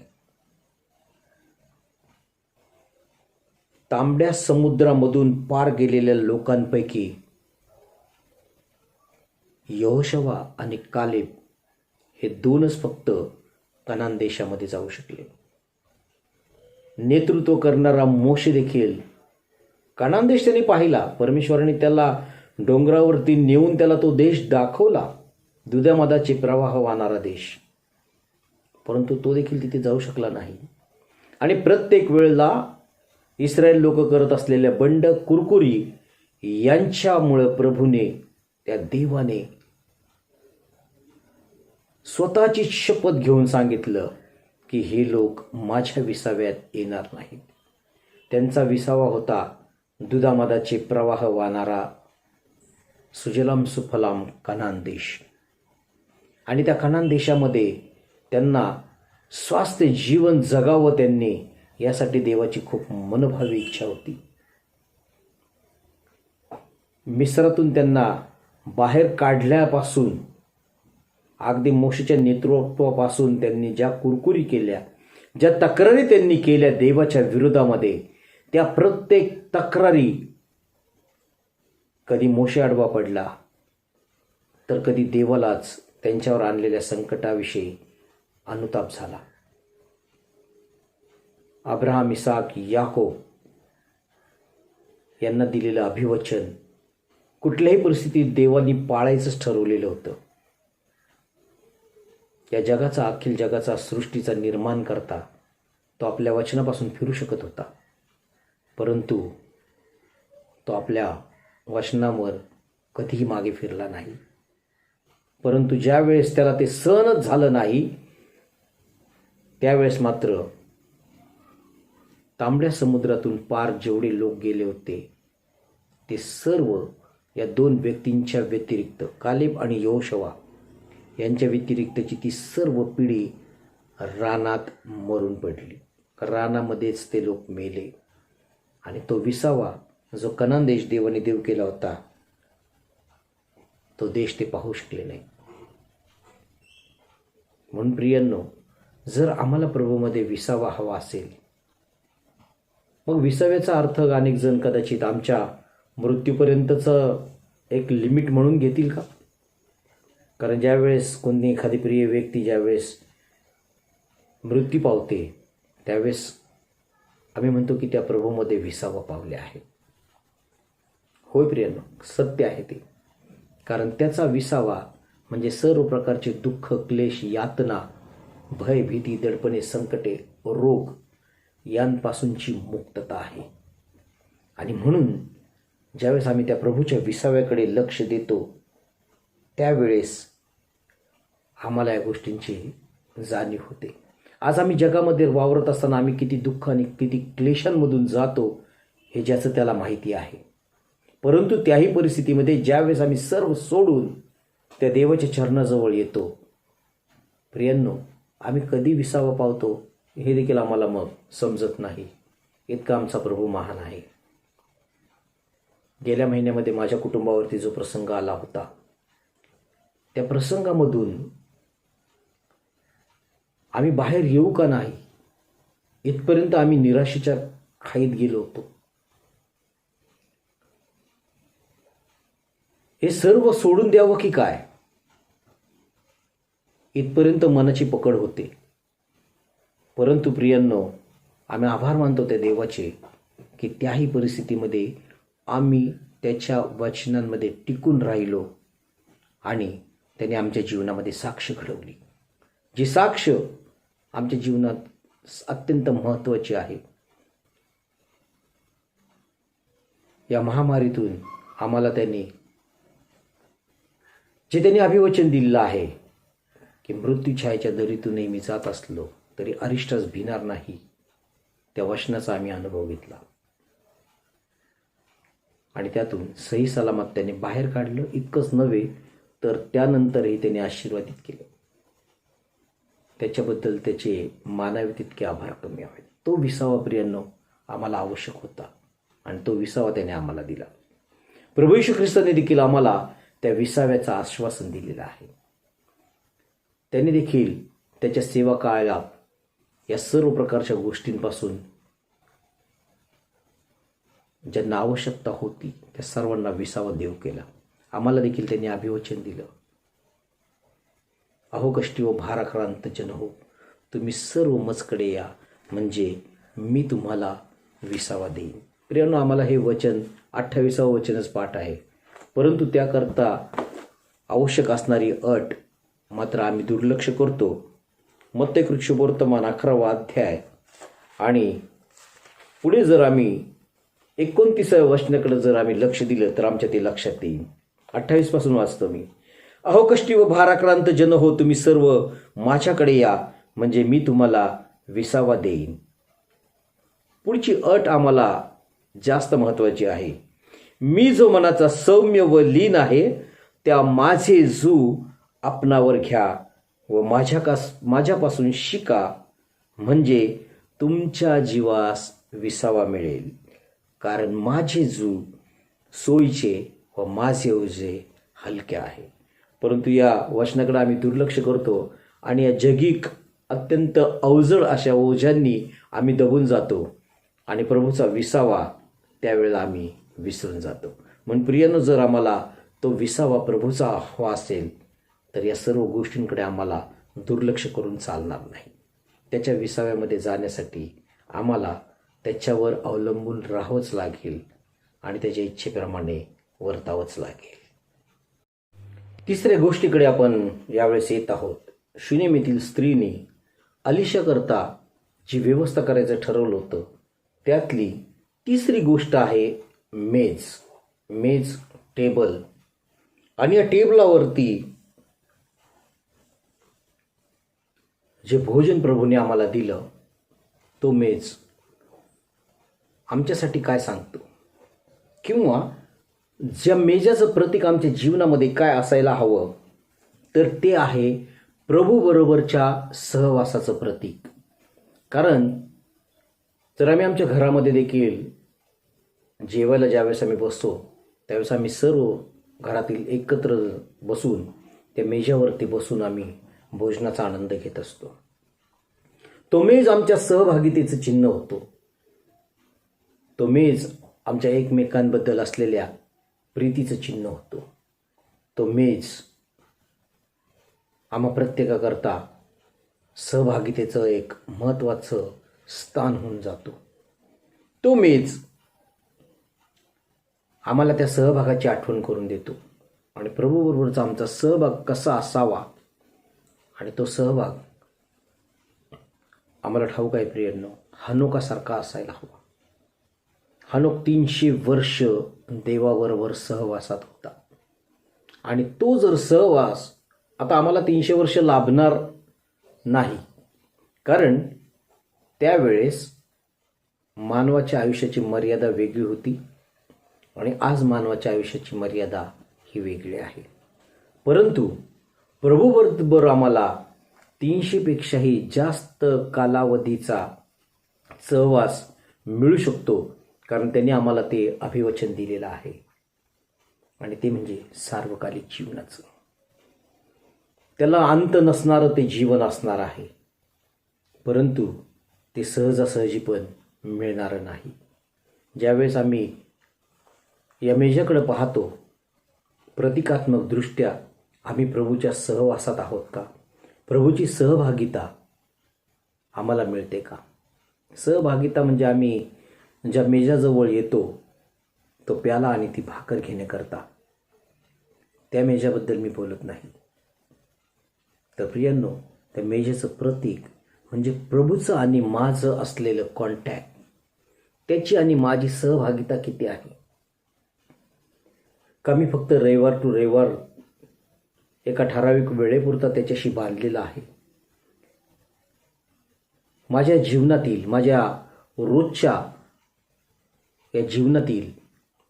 तांबड्या समुद्रामधून पार गेलेल्या लोकांपैकी यहोशवा आणि कालेब हे 2च फक्त कनान देशामध्ये जाऊ शकले. नेतृत्व करणारा मोशे देखील कनान देश त्यांनी पाहिला. परमेश्वराने त्याला डोंगरावरती नेऊन त्याला तो देश दाखवला, दुधामधाचे प्रवाह वाहणारा देश, परंतु तो देखील तिथे जाऊ शकला नाही. आणि प्रत्येक वेळेला इस्रायल लोक करत असलेल्या बंड कुरकुरी यांच्यामुळे प्रभूने, त्या देवाने स्वतःची शपथ घेऊन सांगितलं की हे लोक माझ्या विसाव्यात येणार नाहीत. त्यांचा विसावा होता दुधामधाचे प्रवाह वाहणारा सुजलाम सुफलाम कनान देश. आणि त्या कनान देशामध्ये त्यांना स्वास्थ्य जीवन जगावं त्यांनी, यासाठी देवाची खूप मनोभावी इच्छा होती. मिस्रातून त्यांना बाहेर काढल्यापासून, अगदी मोशेच्या नेतृत्वापासून त्यांनी ज्या कुरकुरी केल्या, ज्या तक्रारी त्यांनी केल्या देवाच्या विरोधामध्ये, त्या प्रत्येक तक्रारी कधी मोशे आडवा पडला तर कधी देवालाच त्यांच्यावर आणलेल्या संकटाविषयी अनुताप झाला. अब्राहम, इसाक, याकोब यांना दिलेलं अभिवचन कुठल्याही परिस्थितीत देवानी पाळायचंच ठरवलेलं होतं. या जगाचा, अखिल जगाचा, सृष्टीचा निर्माण करता तो आपल्या वचनापासून फिरू शकत होता, परंतु तो आपल्या वचनावर कधीही मागे फिरला नाही. परंतु ज्या वेळेस त्याला ते सहनच झालं नाही, त्यावेळेस मात्र तांबड्या समुद्रातून पार जेवढे लोक गेले होते ते सर्व या 2 व्यक्तींच्या व्यतिरिक्त, कालेब आणि यहोशुवा यांच्या व्यतिरिक्तची ती सर्व पिढी रानात मरून पडली. रानामध्येच ते लोक मेले. आणि तो 20वा जो कनान देश देवाने देव केला होता, तो देश ते पाहू शकले नाही. म्हणून प्रियांनो, जर आम्हाला प्रभूमध्ये 20वा हवा असेल, मग 20व्याचा अर्थ अनेक जण कदाचित आमच्या मृत्यूपर्यंतचं एक लिमिट म्हणून घेतील का? कारण ज्यावेळेस कोणी एखादी प्रिय व्यक्ती ज्यावेळेस मृत्यू पावते, त्यावेळेस आम्ही म्हणतो की त्या प्रभूमध्ये 20वा पावले आहे. होय प्रियांनो, सत्य आहे ते. कारण त्याचा 20वा म्हणजे सर्व प्रकारचे दुःख, क्लेश, यातना, भय, भीती, दडपणे, संकटे, रोग यांपासूनची मुक्तता आहे. आणि म्हणून ज्यावेळेस आम्ही त्या प्रभूच्या 20व्याकडे लक्ष देतो, त्यावेळेस आम्हाला या गोष्टींची जाणीव होते. आज आम्ही जगामध्ये वावरत असताना आम्ही किती दुःख आणि किती क्लेशांमधून जातो हे ज्याचं त्याला माहिती आहे. परंतु त्याही परिस्थितीमध्ये ज्यावेळेस आम्ही सर्व सोडून त्या देवाच्या चरणाजवळ येतो, प्रियांनो, आम्ही कधी 20वा पावतो हे देखील आम्हाला मग समजत नाही. इतका आमचा प्रभू महान आहे. गेल्या महिन्यामध्ये माझ्या कुटुंबावरती जो प्रसंग आला होता, त्या प्रसंगामधून आम्ही बाहेर येऊ का नाही इथपर्यंत आम्ही निराशेच्या खाईत गेलो होतो. हे सर्व सोडून द्यावं की काय, इथपर्यंत मनाची पकड होते. परंतु प्रियांनो, आम्ही आभार मानतो त्या देवाचे की त्याही परिस्थितीमध्ये आम्ही त्याच्या वचनांमध्ये टिकून राहिलो आणि त्याने आमच्या जीवनामध्ये साक्ष घडवली, जी साक्ष आमच्या जीवनात अत्यंत महत्त्वाची आहे. या महामारीतून आम्हाला त्यांनी अभिवचन दिलेलं आहे की मृत्यूछायेच्या दरीतूनही मी जात असलो तरी अरिष्टच भिणार नाही. त्या वचनाचा आम्ही अनुभव घेतला आणि त्यातून सही सलामत त्याने बाहेर काढलं. इतकंच नव्हे तर त्यानंतरही त्याने आशीर्वादित केलं. त्याच्याबद्दल त्याचे मानावे तितके आभार कमी आहेत. तो 20वा प्रियांनो आम्हाला आवश्यक होता आणि तो 20वा त्याने आम्हाला दिला. प्रभू येशू ख्रिस्ताने देखील आम्हाला त्या 20व्याचं आश्वासन दिलेलं आहे. त्याने देखील त्याच्या सेवा काळात या सर्व प्रकारच्या गोष्टींपासून ज्यांना आवश्यकता होती त्या सर्वांना 20वा देव केला. आम्हाला देखील त्यांनी अभिवचन दिलं, अहो कष्टी व भाराक्रांत जन हो, तुम्ही सर्व मजकडे या, म्हणजे मी तुम्हाला 20वा देईन. प्रियांनो, आम्हाला हे वचन 28वं वचनच पाठ आहे, परंतु त्याकरता आवश्यक असणारी अट मात्र आम्ही दुर्लक्ष करतो. मत्तई कृष्णवर्तमान 11वा अध्याय आणि पुढे जर आम्ही 29व्या वचनाकडे जर आम्ही लक्ष दिलं तर आमच्या ते लक्षात येईल. 28 पासून वाचतो मी. अहो कष्टी व भाराक्रांत जन हो, तुम्ही सर्व माझ्याकडे या, म्हणजे मी तुम्हाला 20वा देईन. पुढची अट आम्हाला जास्त महत्वाची आहे. मी जो मनाचा सौम्य व लीन आहे, त्या माझे जू आपणावर घ्या व माझ्यापासून शिका, म्हणजे तुमच्या जीवास 20वा मिळेल. कारण माझे जू सोयीचे व माझे ओझे हलके आहे. परंतु या वचनाकडे आम्ही दुर्लक्ष करतो आणि या जगिक अत्यंत अवजड अशा ओझ्यांनी आम्ही दबून जातो आणि प्रभूचा 20वा त्यावेळेला आम्ही विसरून जातो. म्हणून प्रियांनो, जर आम्हाला तो 20वा प्रभूचा हवा असेल तर या सर्व गोष्टींकडे आम्हाला दुर्लक्ष करून चालणार नाही. त्याच्या 20व्यामध्ये जाण्यासाठी आम्हाला त्याच्यावर अवलंबून राहावंच लागेल आणि त्याच्या इच्छेप्रमाणे वर्तावंच लागेल. तिसऱ्या गोष्टीकडे आपण यावेळेस येत आहोत. शुनेमीतील स्त्रीने अलिशाकरता जी व्यवस्था करायचं ठरवलं होतं त्यातली तिसरी गोष्ट आहे मेज, टेबल. आणि या टेबलावरती जे भोजन प्रभूने आम्हाला दिलं तो मेज आमच्यासाठी काय सांगतो, किंवा ज्या मेजाचं प्रतीक आमच्या जीवनामध्ये काय असायला हवं, तर ते आहे प्रभूबरोबरच्या सहवासाचं प्रतीक. कारण जर आम्ही आमच्या घरामध्ये देखील जेवायला ज्यावेळेस आम्ही बसतो त्यावेळेस आम्ही सर्व घरातील एकत्र बसून त्या मेजावरती बसून आम्ही भोजनाचा आनंद घेत असतो. तो मेज आमच्या सहभागितेचं चिन्ह होतो. तो मेज आमच्या एकमेकांबद्दल असलेल्या प्रीतीचं चिन्ह होतो. तो मेज आम्हा प्रत्येकाकरता सहभागितेचं एक महत्त्वाचं स्थान होऊन जातो. तो मेज आम्हाला त्या सहभागाची आठवण करून देतो आणि प्रभूबरोबरचा आमचा सहभाग कसा असावा, आणि तो सहभाग आम्हाला ठाऊक आहे प्रियांनो, हनोकासारखा असायला हवा. हनोक 300 वर्ष देवाबरोबर सहवासात होता, आणि तो जर सहवास आता आम्हाला 300 वर्ष लाभणार नाही, कारण त्यावेळेस मानवाच्या आयुष्याची मर्यादा वेगळी होती आणि आज मानवाच्या आयुष्याची मर्यादा ही वेगळी आहे. परंतु प्रभूबरोबर आम्हाला 300 पेक्षाही जास्त कालावधीचा सहवास मिळू शकतो, कारण त्यांनी आम्हाला ते अभिवचन दिलेलं आहे, आणि ते म्हणजे सार्वकालिक जीवनाचं. त्याला अंत नसणारं ते जीवन असणार आहे, परंतु ते सहजासहजी पण मिळणारं नाही. ज्यावेळेस आम्ही या मेजाकडे पाहतो, प्रतिकात्मकदृष्ट्या आम्ही प्रभूच्या सहवासात आहोत का? प्रभूची सहभागिता आम्हाला मिळते का? सहभागिता म्हणजे आम्ही ज्या मेजाजवळ येतो तो प्याला आणि ती भाकर घेण्याकरता, त्या मेजाबद्दल मी बोलत नाही. तर प्रियांनो, त्या मेजाचं प्रतीक म्हणजे प्रभूचं आणि माझं असलेलं कॉन्टॅक्ट, त्याची आणि माझी सहभागिता किती आहे. का मी फक्त रविवार टू रविवार एका ठराविक वेळेपुरता त्याच्याशी बांधलेला आहे? माझ्या जीवनातील, माझ्या रोजच्या या जीवनातील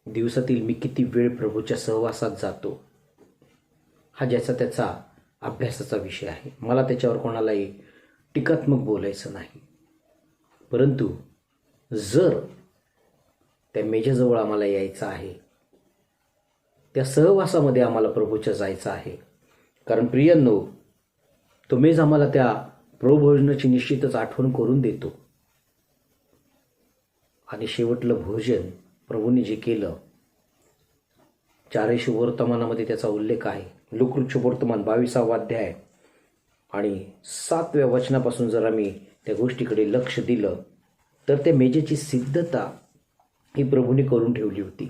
दिवसातील मी किती वेळ प्रभूच्या सहवासात जातो, हा ज्याचा त्याचा अभ्यासाचा विषय आहे. मला त्याच्यावर कोणालाही टीकात्मक बोलायचं नाही. परंतु जर त्या मेजाजवळ आम्हाला यायचं आहे, त्या सहवासामध्ये आम्हाला प्रभूच्या जायचं आहे, कारण प्रियांनो, तो मेज आम्हाला त्या प्रभूभोजनाची निश्चितच आठवण करून देतो. आणि शेवटलं भोजन प्रभूने जे केलं, 4 शुभवर्तमानामध्ये त्याचा उल्लेख आहे. लूका शुभवर्तमान 22वा अध्याय आणि 7व्या वचनापासून जर आम्ही त्या गोष्टीकडे लक्ष दिलं तर त्या मेजेची सिद्धता ही प्रभूने करून ठेवली होती.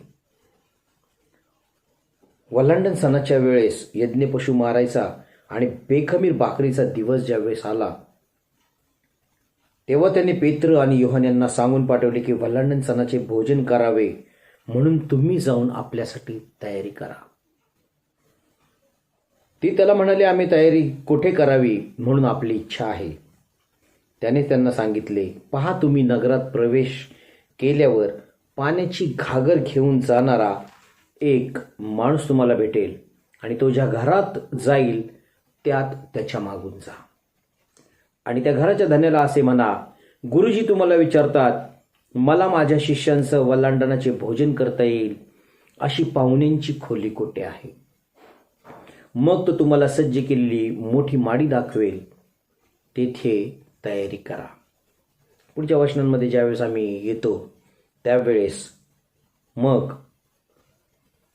वल्हांडण सणाच्या वेळेस यज्ञ पशु मारायचा आणि बेखमीर भाकरीचा दिवस ज्यावेळेस आला, तेव्हा त्यांनी पेत्र आणि योहान यांना सांगून पाठवले की वल्हांडण सणाचे भोजन करावे म्हणून तुम्ही जाऊन आपल्यासाठी तयारी करा. ते त्याला म्हणाले, आम्ही तयारी कुठे करावी म्हणून आपली इच्छा आहे. त्याने त्यांना सांगितले, पहा, तुम्ही नगरात प्रवेश केल्यावर पाण्याची घागर घेऊन जाणारा एक माणूस तुम्हाला भेटेल आणि तो ज्या घरात जाईल त्यात त्याच्या मागून जा. आणि त्या घराच्या धन्याला असे म्हणा, गुरुजी तुम्हाला विचारतात, मला माझ्या शिष्यांसह वल्हांडणाचे भोजन करता येईल अशी पाहुण्यांची खोली कोठे आहे? मग तो तुम्हाला सज्ज केलेली मोठी माडी दाखवेल, तेथे तयारी करा. पुढच्या वचनांमध्ये ज्यावेळेस आम्ही येतो त्यावेळेस मग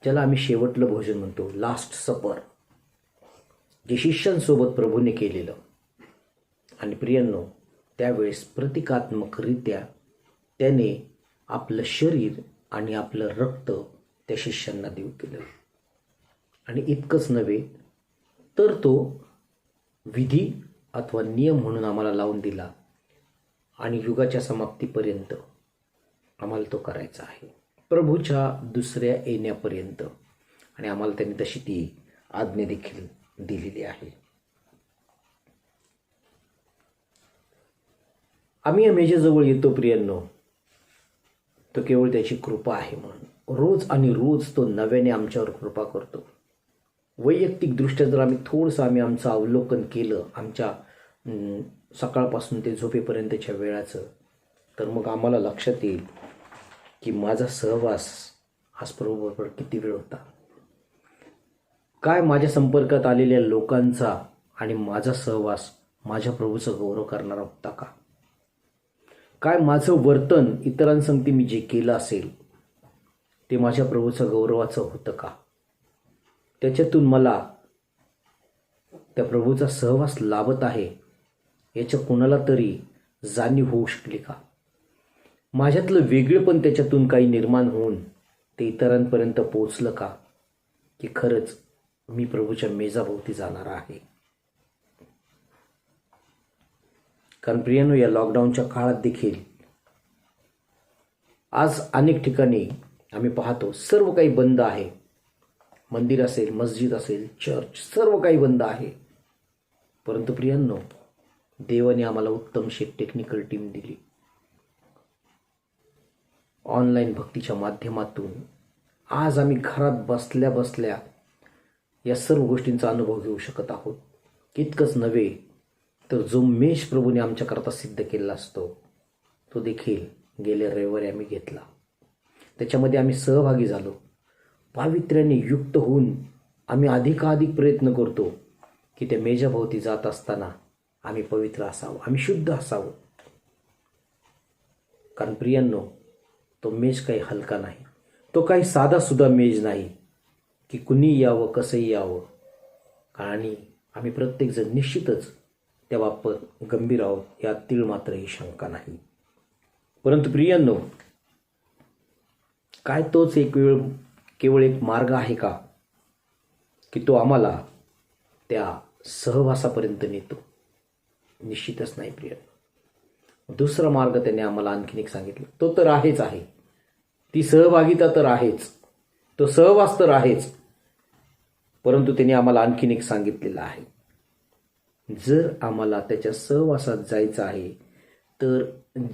ज्याला आम्ही शेवटलं भोजन म्हणतो, लास्ट सपर, जे शिष्यांसोबत प्रभूने केलेलं. आणि प्रियांनो, त्यावेळेस प्रतिकात्मकरित्या त्याने आपलं शरीर आणि आपलं रक्त त्या शिष्यांना देऊ केलं. आणि इतकंच नव्हे तर तो विधी अथवा नियम म्हणून आम्हाला लावून दिला आणि युगाच्या समाप्तीपर्यंत आम्हाला तो करायचा आहे, प्रभूच्या दुसऱ्या येण्यापर्यंत. आणि आम्हाला त्यांनी तशी ती आज्ञा देखील दिलेली आहे. आम्ही या मेजेजवळ येतो प्रियांनो, तो केवळ त्याची कृपा आहे म्हणून. रोज आणि रोज तो नव्याने आमच्यावर कृपा करतो. वैयक्तिकदृष्ट्या जर आम्ही आमचं अवलोकन केलं आमच्या सकाळपासून ते झोपेपर्यंतच्या वेळाचं, तर मग आम्हाला लक्षात येईल की माझा सहवास आज प्रभूबरोबर किती वेळ होता, काय माझ्या संपर्कात आलेल्या लोकांचा आणि माझा सहवास माझ्या प्रभूचं गौरव करणारा होता का, काय माझं वर्तन इतरांसंगती मी जे केलं असेल ते माझ्या प्रभूचं गौरवाचं होतं का, त्याच्यातून मला त्या प्रभूचा सहवास लाभत आहे याच्या कोणाला तरी जाणीव होऊ शकली का, माझ्यातलं वेगळेपण त्याच्यातून काही निर्माण होऊन ते इतरांपर्यंत पोहोचलं का, की खरंच मी प्रभूच्या मेजाभोवती जाणार आहे. कारण प्रियांनो, या लॉकडाऊनच्या काळात देखील आज अनेक ठिकाणी आम्ही पाहतो सर्व काही बंद आहे. मंदिर असेल, मस्जिद असेल, चर्च, सर्व काही बंद आहे. परंतु प्रियांनो, देवाने आम्हाला उत्तमशी टेक्निकल टीम दिली. ऑनलाईन भक्तीच्या माध्यमातून आज आम्ही घरात बसल्या बसल्या या सर्व गोष्टींचा अनुभव घेऊ शकत आहोत. इतकंच नव्हे तर जो मेष प्रभूने आमच्याकरता सिद्ध केलेला असतो तो देखील गेल्या रविवारी आम्ही घेतला. त्याच्यामध्ये आम्ही सहभागी झालो. पावित्र्याने युक्त होऊन आम्ही अधिकाधिक प्रयत्न करतो की त्या मेजाभोवती जात असताना आम्ही पवित्र असावं, आम्ही शुद्ध असावं. कारण प्रियांनो, तो मेज काही हलका नाही, तो काही साधासुद्धा मेज नाही की कुणी यावं कसंही यावं. आणि आम्ही प्रत्येकजण निश्चितच त्या बाबत गंभीर आहोत यात तीळ मात्रही शंका नाही. परंतु प्रियांनो, काय तोच केवळ एक मार्ग आहे का की तो आम्हाला त्या सहवासापर्यंत नेतो? निश्चितच नाही प्रियांनो. दुसरा मार्ग त्याने आम्हाला आणखीन एक सांगितलं. तो तर आहेच आहे, ती सहभागिता तर आहेच, तो सहवास तर आहेच. परंतु त्याने आम्हाला आणखीन एक सांगितलेलं आहे. जर आम्हाला त्याच्या सहवासात जायचं आहे तर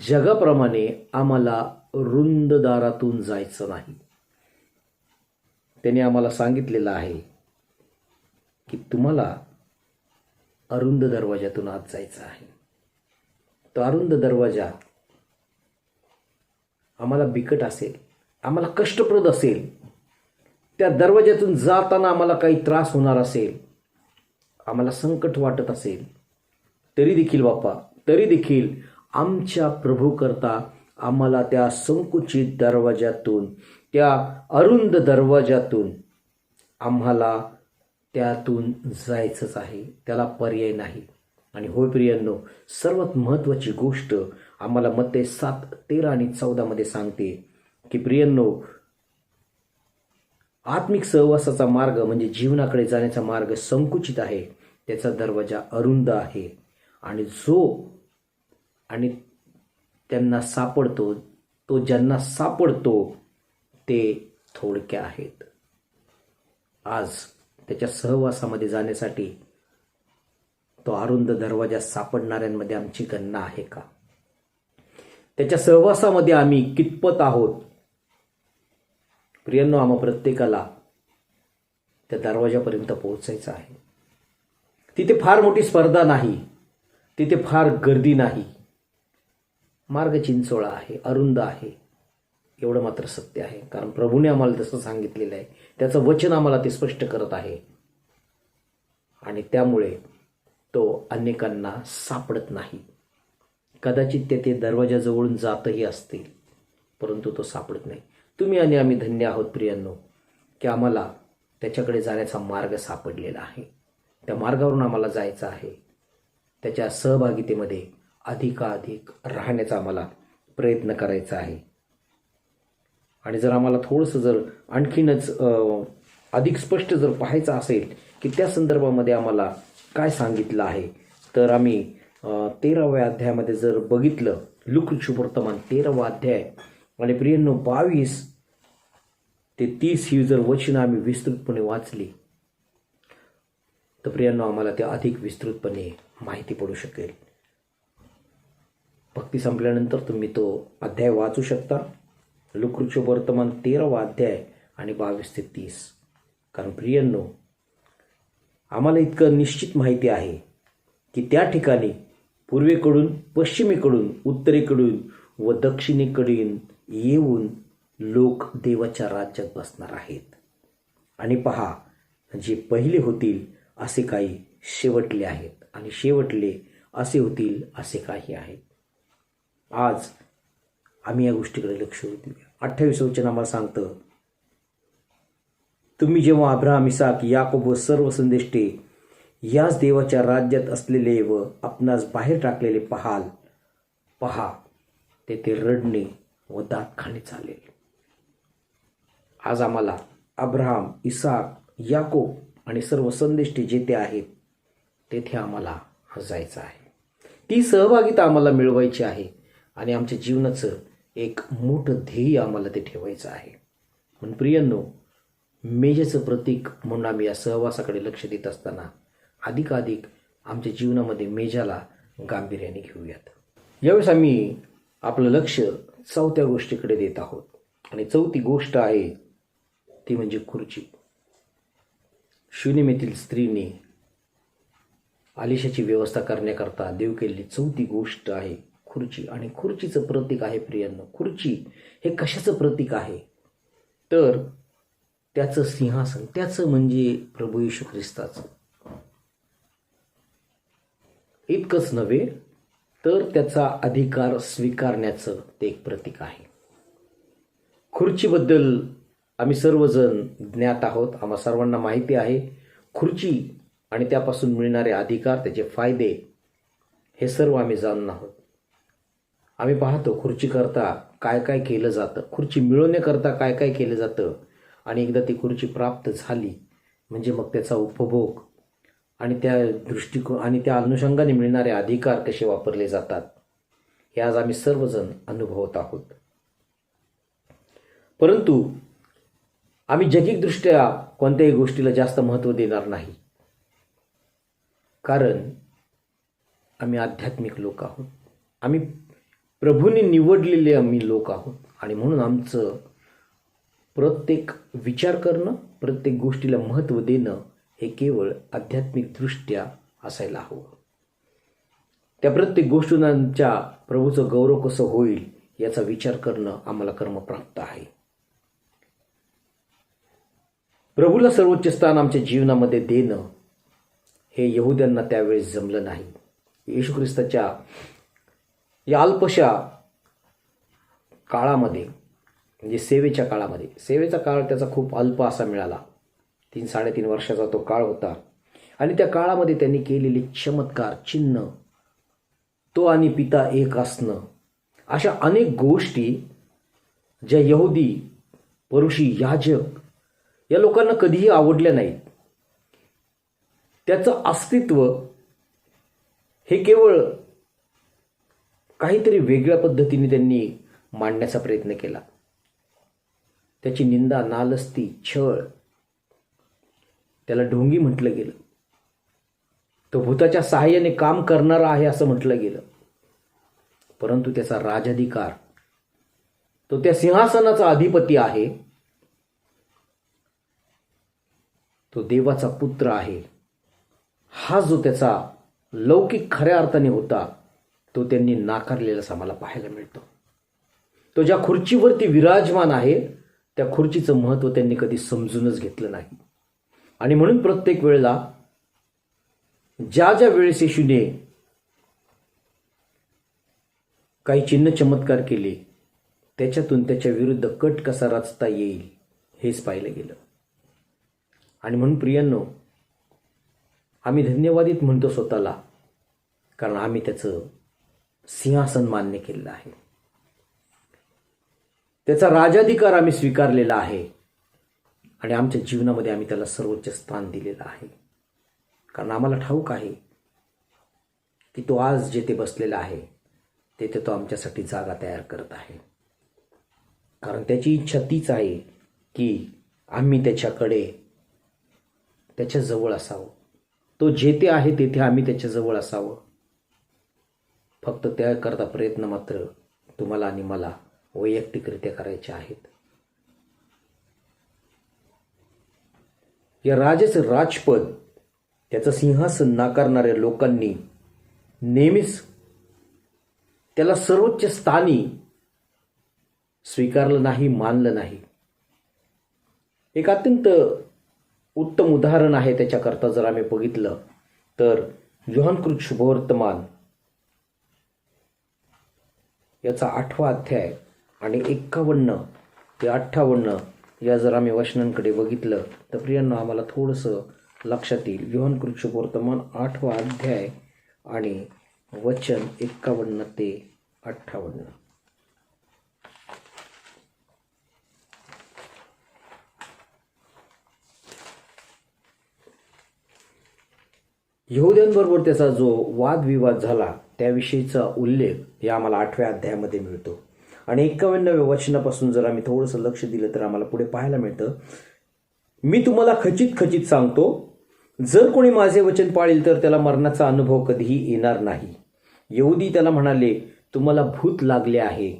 जगाप्रमाणे आम्हाला रुंद दारातून जायचं नाही. त्याने आम्हाला सांगितलेलं आहे की तुम्हाला अरुंद दरवाजातून आत जायचं आहे. तो अरुंद दरवाजा आम्हाला बिकट असेल, आम्हाला कष्टप्रद असेल, त्या दरवाज्यातून जाताना आम्हाला काही त्रास होणार असेल, आम्हाला संकट वाटत असेल, तरी देखील आमच्या प्रभूकरता आम्हाला त्या संकुचित दरवाज्यातून, त्या अरुंद दरवाज्यातून आम्हाला त्यातून जायचंच आहे. त्याला पर्याय नाही. आणि होय प्रियांनो, सर्वात महत्त्वाची गोष्ट आम्हाला मत्ते 7:13 आणि 14 मध्ये सांगते की प्रियांनो, आत्मिक सहवासाचा मार्ग म्हणजे जीवनाकडे जाण्याचा मार्ग संकुचित आहे, त्याचा दरवाजा अरुंद आहे. आणि त्यांना सापडतो, तो ज्यांना सापडतो ते थोडके आहेत. आज त्याच्या सहवासामध्ये जाण्यासाठी तो अरुंद दरवाजा सापडणाऱ्यांमध्ये आमची गणना आहे का? त्याच्या सहवासामध्ये आम्ही कितपत आहोत? प्रियांनो, आम्हा प्रत्येकाला त्या दरवाजापर्यंत पोहोचायचं आहे. तिथे फार मोठी स्पर्धा नाही, तिथे फार गर्दी नाही. मार्ग चिंचोळा आहे, अरुंद आहे, एवढं मात्र सत्य आहे. कारण प्रभूने आम्हाला तसं सांगितलेलं आहे, त्याचं वचन आम्हाला ते स्पष्ट करत आहे. आणि त्यामुळे तो अनेकांना सापडत नाही. कदाचित ते दरवाजाजवळून जातही असतील, परंतु तो सापडत नाही. तुम्ही आणि आम्ही धन्य आहोत प्रियांनो की आम्हाला त्याच्याकडे जाण्याचा मार्ग सापडलेला आहे. त्या मार्गावरून आम्हाला जायचं आहे. त्याच्या सहभागितेमध्ये अधिकाधिक राहण्याचा आम्हाला प्रयत्न करायचा आहे. आणि जर आम्हाला थोडंसं जर आणखीनच अधिक स्पष्ट जर पाहायचं असेल की त्या संदर्भामध्ये आम्हाला काय सांगितलं आहे, तर आम्ही 13व्या अध्यायामध्ये जर बघितलं, लूक शुभवर्तमान 13वा अध्याय आणि प्रियांनो 22 ते 30 ही जर वचनं आम्ही विस्तृतपणे वाचली तर प्रियांनो आम्हाला ते अधिक विस्तृतपणे माहिती पडू शकेल. भक्ती संपल्यानंतर तुम्ही तो अध्याय वाचू शकता, लूक शुभवर्तमान 13वा अध्याय आणि 22 ते 30. कारण प्रियांनो आम्हाला इतकं निश्चित माहिती आहे की त्या ठिकाणी पूर्वेकडून, पश्चिमेकडून, उत्तरेकडून व दक्षिणेकडून येऊन लोक देवाच्या राज्यात बसणार आहेत. आणि पहा, जे पहिले होतील असे काही शेवटले आहेत आणि शेवटले असे होतील असे काही आहेत. आज आम्ही या गोष्टीकडे लक्ष देऊया. 28 वचन आम्हाला सांगतं, तुम्ही जेव्हा अब्राहम, इसाक, याकोब व सर्व संदेष्टे याच देवाच्या राज्यात असलेले व आपणास बाहेर टाकलेले पाहाल, पहा तेथे रडणे व दात खाणे चालेल. आज आम्हाला अब्राहम, इसाक, याकोब आणि सर्व संदेष्टे जेथे आहेत तेथे आम्हाला जायचं आहे. ती सहभागिता आम्हाला मिळवायची आहे आणि आमच्या जीवनाचं एक मोठं ध्येय आम्हाला ते ठेवायचं आहे. म्हणून प्रियांनो, मेजाचं प्रतीक म्हणून आम्ही या सहवासाकडे लक्ष देत असताना अधिकाधिक आमच्या जीवनामध्ये मेजाला गांभीर्याने घेऊयात. यावेळेस आम्ही आपलं लक्ष 4थ्या गोष्टीकडे देत आहोत आणि 4थी गोष्ट आहे ती म्हणजे खुर्ची. शूनेमेतील स्त्रीने आलिशाची व्यवस्था करण्याकरता देव केलेली 4थी गोष्ट आहे खुर्ची. आणि खुर्चीचं प्रतीक आहे प्रियांनो, खुर्ची हे कशाचं प्रतीक आहे, तर त्याचं सिंहासन, त्याचं म्हणजे प्रभू येशू ख्रिस्ताचं. इतकंच नव्हे तर त्याचा अधिकार स्वीकारण्याचं ते एक प्रतीक आहे. खुर्चीबद्दल आम्ही सर्वजण ज्ञात आहोत, आम्हा सर्वांना माहिती आहे. खुर्ची आणि त्यापासून मिळणारे अधिकार, त्याचे फायदे हे सर्व आम्ही जाणून आहोत. आम्ही पाहतो खुर्चीकरता काय काय केलं जातं, खुर्ची मिळवण्याकरता काय काय केलं जातं, आणि एकदा ती खुर्ची प्राप्त झाली म्हणजे मग त्याचा उपभोग आणि त्या दृष्टिकोन आणि त्या अनुषंगाने मिळणारे अधिकार कसे वापरले जातात हे आज आम्ही सर्वजण अनुभवत आहोत. परंतु आम्ही जैगिकदृष्ट्या कोणत्याही गोष्टीला जास्त महत्त्व देणार नाही, कारण आम्ही आध्यात्मिक लोक आहोत, आम्ही प्रभूने निवडलेले आम्ही लोक आहोत. आणि म्हणून आमचं प्रत्येक विचार करणं, प्रत्येक गोष्टीला महत्त्व देणं हे केवळ आध्यात्मिकदृष्ट्या असायला हवं. त्या प्रत्येक गोष्टींच्या प्रभूचं गौरव कसं होईल याचा विचार करणं आम्हाला कर्मप्राप्त आहे. प्रभूला सर्वोच्च स्थान आमच्या जीवनामध्ये देणं हे यहुद्यांना त्यावेळेस जमलं नाही. येशू ख्रिस्ताच्या या अल्पशा काळामध्ये, म्हणजे सेवेच्या काळामध्ये, सेवेचा काळ त्याचा खूप अल्प असा मिळाला, 3-3.5 वर्षाचा तो काळ होता. आणि त्या काळामध्ये त्यांनी केलेले चमत्कार, चिन्ह, तो आणि पिता एक असणं, अशा अनेक गोष्टी ज्या यहुदी, परुषी, याजक या लोकांना कधीही आवडल्या नाहीत. त्याचं अस्तित्व हे केवळ काहीतरी वेगळ्या पद्धतीने त्यांनी मांडण्याचा प्रयत्न केला. त्याची निंदा, नालस्ती, छळ, त्याला ढोंगी म्हटलं गेलं. तो भूताच्या सहाय्याने काम करणारा आहे असं म्हटलं गेलं. परंतु त्याचा राजाधिकार, तो त्या सिंहासनाचा अधिपती आहे, तो देवाचा पुत्र आहे, हा जो त्याचा लौकिक खऱ्या अर्थाने होता तो त्यांनी नाकारलेलाच आम्हाला पाहायला मिळतो. तो ज्या खुर्चीवरती विराजमान आहे त्या खुर्चीचं महत्त्व त्यांनी कधी समजूनच घेतलं नाही. आणि म्हणून प्रत्येक वेळेला ज्या ज्या वेळेस येशूने काही चिन्ह चमत्कार केले त्याच्यातून त्याच्या विरुद्ध कट कसा रचता येईल हेच पाहिलं गेलं. आणि म्हणून प्रियांनो, आम्ही धन्यवादित म्हणतो स्वतःला, कारण आम्ही त्याचं सिंहासन मान्य केलेलं आहे. त्याचा राजाधिकार आम्ही स्वीकारलेला आहे आणि आमच्या जीवनामध्ये आम्ही त्याला सर्वोच्च स्थान दिलेलं आहे. कारण आम्हाला ठाऊक आहे की तो आज जेथे बसलेला आहे तेथे तो आमच्यासाठी जागा तयार करत आहे. कारण त्याची इच्छा तीच आहे की आम्ही त्याच्याकडे, त्याच्या जवळ असावं. तो जेथे आहे तेथे आम्ही त्याच्या जवळ असावं. फक्त त्याकरता प्रयत्न मात्र तुम्हाला आणि मला वैयक्तिकरित्या करायचे आहेत. या राजाचं राजपद, त्याचं सिंहासन नाकारणाऱ्या लोकांनी नेहमीच त्याला सर्वोच्च स्थानी स्वीकारलं नाही, मानलं नाही. एक अत्यंत उत्तम उदाहरण आहे त्याच्याकरता जर आम्ही बघितलं तर योहानकृत शुभवर्तमान याचा 8वा अध्याय आणि 51 ते 58 या जर आम्ही वचनांकडे बघितलं तर प्रियांनो आम्हाला थोडंसं लक्षात येईल. योहानकृत शुभवर्तमान 8वा अध्याय आणि वचन 51 ते 58. यहुद्यांबरोबर त्याचा जो वादविवाद झाला त्याविषयीचा उल्लेख या आम्हाला 8व्या अध्यायामध्ये मिळतो. आणि 51व्या वचनापासून जर आम्ही थोडंसं लक्ष दिलं तर आम्हाला पुढे पाहायला मिळतं, मी तुम्हाला खचित खचित सांगतो, जर कोणी माझे वचन पाळील तर त्याला मरणाचा अनुभव कधीही येणार नाही. यहुदी त्याला म्हणाले, तुम्हाला भूत लागले आहे,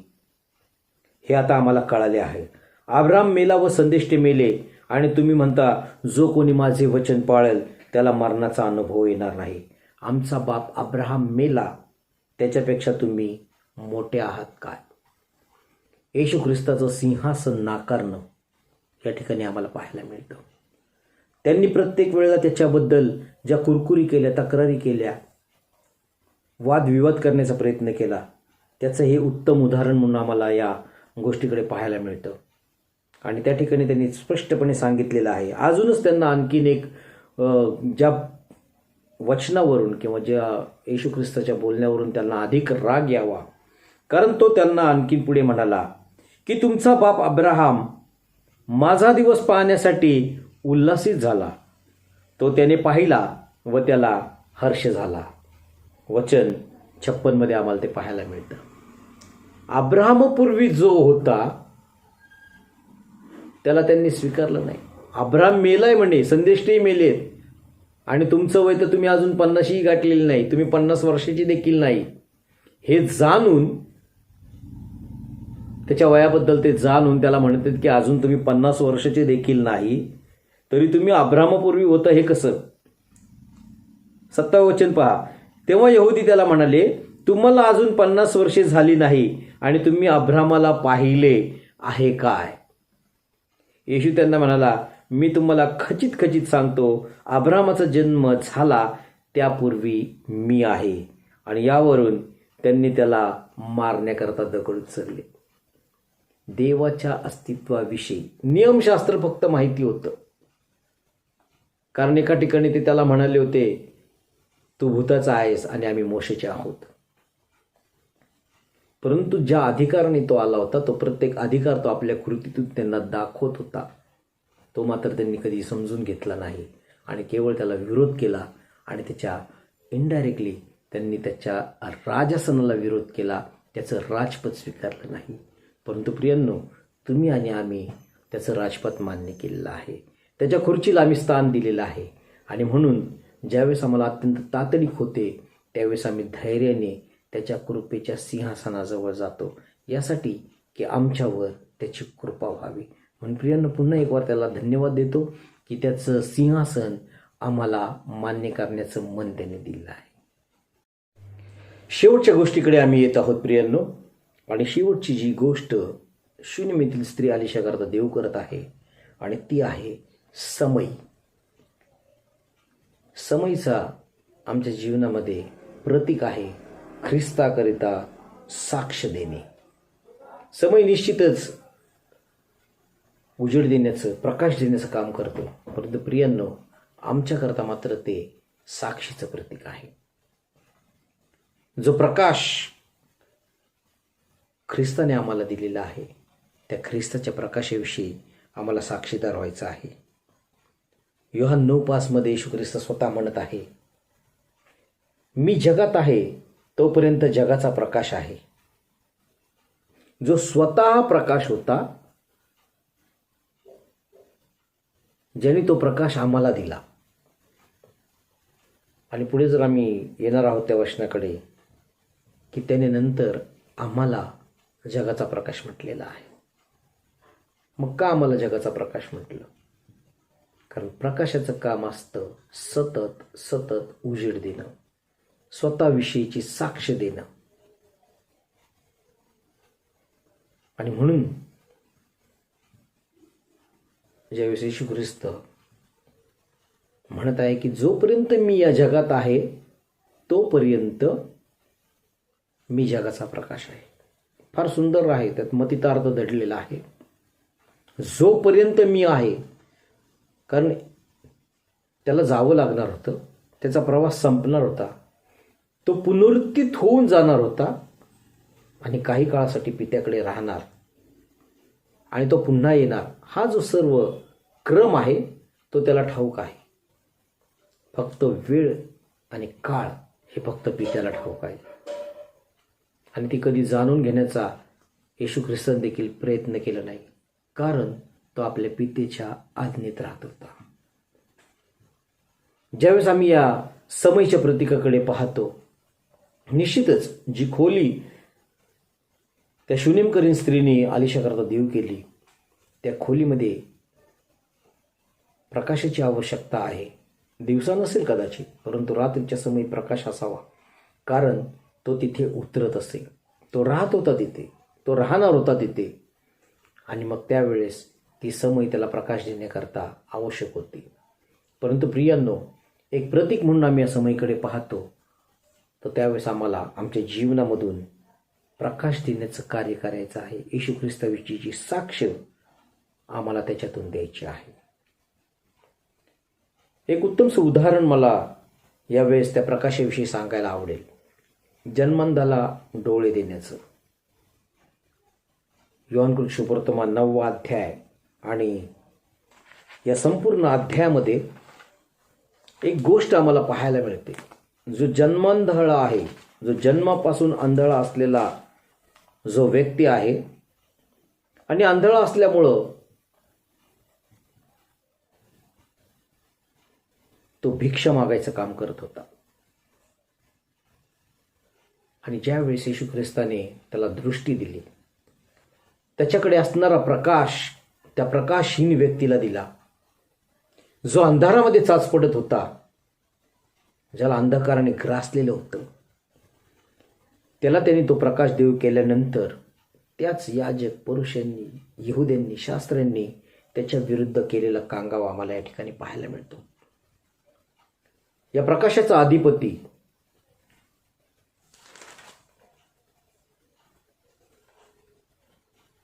हे आता आम्हाला कळाले आहे. अब्राम मेला व संदेष्टे मेले आणि तुम्ही म्हणता जो कोणी माझे वचन पाळेल त्याला मरणाचा अनुभव येणार नाही. आमचा बाप अब्राहम मेला, त्याच्यापेक्षा तुम्ही मोठे आहात काय? येशू ख्रिस्ताचं सिंहासन नाकारणं या ठिकाणी आम्हाला पाहायला मिळतं. त्यांनी प्रत्येक वेळेला त्याच्याबद्दल ज्या कुरकुरी केल्या, तक्रारी केल्या, वादविवाद करण्याचा प्रयत्न केला, त्याचं हे उत्तम उदाहरण म्हणून आम्हाला या गोष्टीकडे पाहायला मिळतं. आणि त्या ठिकाणी त्यांनी स्पष्टपणे सांगितलेलं आहे. अजूनच त्यांना आणखीन एक ज्या वचनावरून किंवा ज्या येशू ख्रिस्ताच्या बोलण्यावरून त्यांना अधिक राग यावा, कारण तो त्यांना आणखीन पुढे म्हणाला की तुमचा बाप अब्राहम माझा दिवस पाहण्यासाठी उल्हासित झाला, तो त्याने पाहिला व त्याला हर्ष झाला. वचन 56 मध्ये आम्हाला ते पाहायला मिळतं. अब्राहमपूर्वी जो होता त्याला त्यांनी स्वीकारलं नाही. अब्राहम मेलाय म्हणे, संदेष्टेही मेलेत आणि तुमचं वय तर तुम्ही अजून 50ही गाठलेलं नाही, तुम्ही 50 वर्षाची देखील नाही. हे जाणून, त्याच्या वयाबद्दल ते जाणून त्याला म्हणतात की अजून तुम्ही 50 वर्षाचे देखील नाही, तरी तुम्ही अब्राहमापूर्वी होतं हे कसं? 7वे वचन पहा. तेव्हा यहुदी त्याला म्हणाले, तुम्हाला अजून 50 वर्षे झाली नाही आणि तुम्ही अब्राहमाला पाहिले आहे काय? येशू त्यांना म्हणाला, मी तुम्हाला खचित खचित सांगतो, अब्राहमाचा जन्म झाला त्यापूर्वी मी आहे. आणि यावरून त्यांनी त्याला मारण्याकरता दगड उचलले. देवाच्या अस्तित्वाविषयी नियमशास्त्र फक्त माहिती होतं, कारण एका ठिकाणी ते त्याला म्हणाले होते, तू भूताचा आहेस आणि आम्ही मोशेचे आहोत. परंतु ज्या अधिकाराने तो आला होता, तो प्रत्येक अधिकार तो आपल्या कृतीतून त्यांना दाखवत होता, तो मात्र त्यांनी कधी समजून घेतला नाही आणि केवळ त्याला विरोध केला. आणि त्याच्या इनडायरेक्टली त्यांनी त्याच्या राजासनाला विरोध केला, त्याचं राजपद स्वीकारलं नाही. परंतु प्रियांनो, तुम्ही आणि आम्ही त्याचं राजपद मान्य केलेलं आहे, त्याच्या खुर्चीला आम्ही स्थान दिलेलं आहे. आणि म्हणून ज्यावेळेस आम्हाला अत्यंत तातडीक होते त्यावेळेस आम्ही धैर्याने त्याच्या कृपेच्या सिंहासनाजवळ जातो, यासाठी की आमच्यावर त्याची कृपा व्हावी. म्हणून प्रियांनो, पुन्हा एक वार त्याला धन्यवाद देतो की त्याचं सिंहासन आम्हाला मान्य करण्याचं मन त्याने दिलं आहे. शेवटच्या गोष्टीकडे आम्ही येत आहोत प्रियांनो. आणि शेवटची जी गोष्ट शून्यमेतील स्त्री आलिशाकरता देव करत आहे आणि ती आहे समय. समयचा आमच्या जीवनामध्ये प्रतीक आहे ख्रिस्ताकरिता साक्ष देणे. समय निश्चितच उजेड देण्याचं, प्रकाश देण्याचं काम करतो, परंतु प्रियांनो, आमच्याकरता मात्र ते साक्षीचं प्रतीक आहे. जो प्रकाश ख्रिस्ताने आम्हाला दिलेला आहे त्या ख्रिस्ताच्या प्रकाशाविषयी आम्हाला साक्षीदार व्हायचं आहे. योहान 9:5 मध्ये येशू ख्रिस्त स्वतः म्हणत आहे, मी जगात आहे तोपर्यंत जगाचा प्रकाश आहे. जो स्वतः प्रकाश होता, ज्याने तो प्रकाश आम्हाला दिला. आणि पुढे जर आम्ही येणार आहोत त्या वचनाकडे, की त्याने नंतर आम्हाला जगाचा प्रकाश म्हटलेला आहे. मग का आम्हाला जगाचा प्रकाश म्हटलं? कारण प्रकाशाचं काम असतं सतत सतत उजेड देणं, स्वतःविषयीची साक्ष देणं. आणि म्हणून ज्यावेळेस येशू ख्रिस्त म्हणत आहे की जोपर्यंत मी या जगात आहे तोपर्यंत मी जगाचा प्रकाश आहे. फार सुंदर आहे, त्यात मतितार्थ दडलेला आहे. जोपर्यंत मी आहे, कारण त्याला जावं लागणार होतं, त्याचा प्रवास संपणार होता, तो पुनरुत्थित होऊन जाणार होता आणि काही काळासाठी पित्याकडे राहणार आणि तो पुन्हा येणार. हा जो सर्व क्रम आहे तो त्याला ठाऊक आहे. फक्त वेळ आणि काळ हे फक्त पित्याला ठाऊक आहे. आणि ती कधी जाणून घेण्याचा येशू ख्रिस्ताने देखील प्रयत्न केला नाही, कारण तो आपल्या पितेच्या आज्ञेत राहत होता. ज्यावेळेस आम्ही या समयच्या प्रतीकाकडे पाहतो, निश्चितच जी खोली त्या शुनेमकरीन स्त्रीने आलिशाकरता देऊ केली, त्या खोलीमध्ये प्रकाशाची आवश्यकता आहे. दिवसा नसेल कदाचित, परंतु रात्रीच्या समयी प्रकाश असावा, कारण तो तिथे उतरत असे, तो राहत होता तिथे, तो राहणार होता तिथे. आणि मग त्यावेळेस ती समय त्याला प्रकाश देण्याकरता आवश्यक होती. परंतु प्रियांनो, एक प्रतीक म्हणून आम्ही या समयीकडे पाहतो, तर त्यावेळेस आम्हाला आमच्या जीवनामधून प्रकाश देण्याचं कार्य करायचं आहे. येशू ख्रिस्ताविषयीची साक्ष आम्हाला त्याच्यातून द्यायची आहे. एक उत्तमसं उदाहरण मला यावेळेस त्या प्रकाशाविषयी सांगायला आवडेल. जन्मंदाला डोळे देण्याचं. योहान सुवर्तमान 9वा अध्याय, आणि या संपूर्ण अध्यायामध्ये एक गोष्ट आम्हाला पाहायला मिळते. जो जन्मांधळा आहे, जो जन्मापासून आंधळा असलेला जो व्यक्ती आहे, आणि आंधळा असल्यामुळं तो भिक्षा मागायचं काम करत होता. आणि ज्यावेळेस येशू ख्रिस्ताने त्याला दृष्टी दिली, त्याच्याकडे असणारा प्रकाश त्या प्रकाशहीन व्यक्तीला दिला. जो अंधारामध्ये चाच पडत होता, ज्याला अंधकाराने ग्रासलेलं होतं, त्याला त्यांनी तो प्रकाश देऊ केल्यानंतर त्याच याजक पुरुषांनी, यहुद्यांनी, शास्त्र्यांनी त्याच्या विरुद्ध केलेला कांगावा आम्हाला या ठिकाणी पाहायला मिळतो. या प्रकाशाचा अधिपती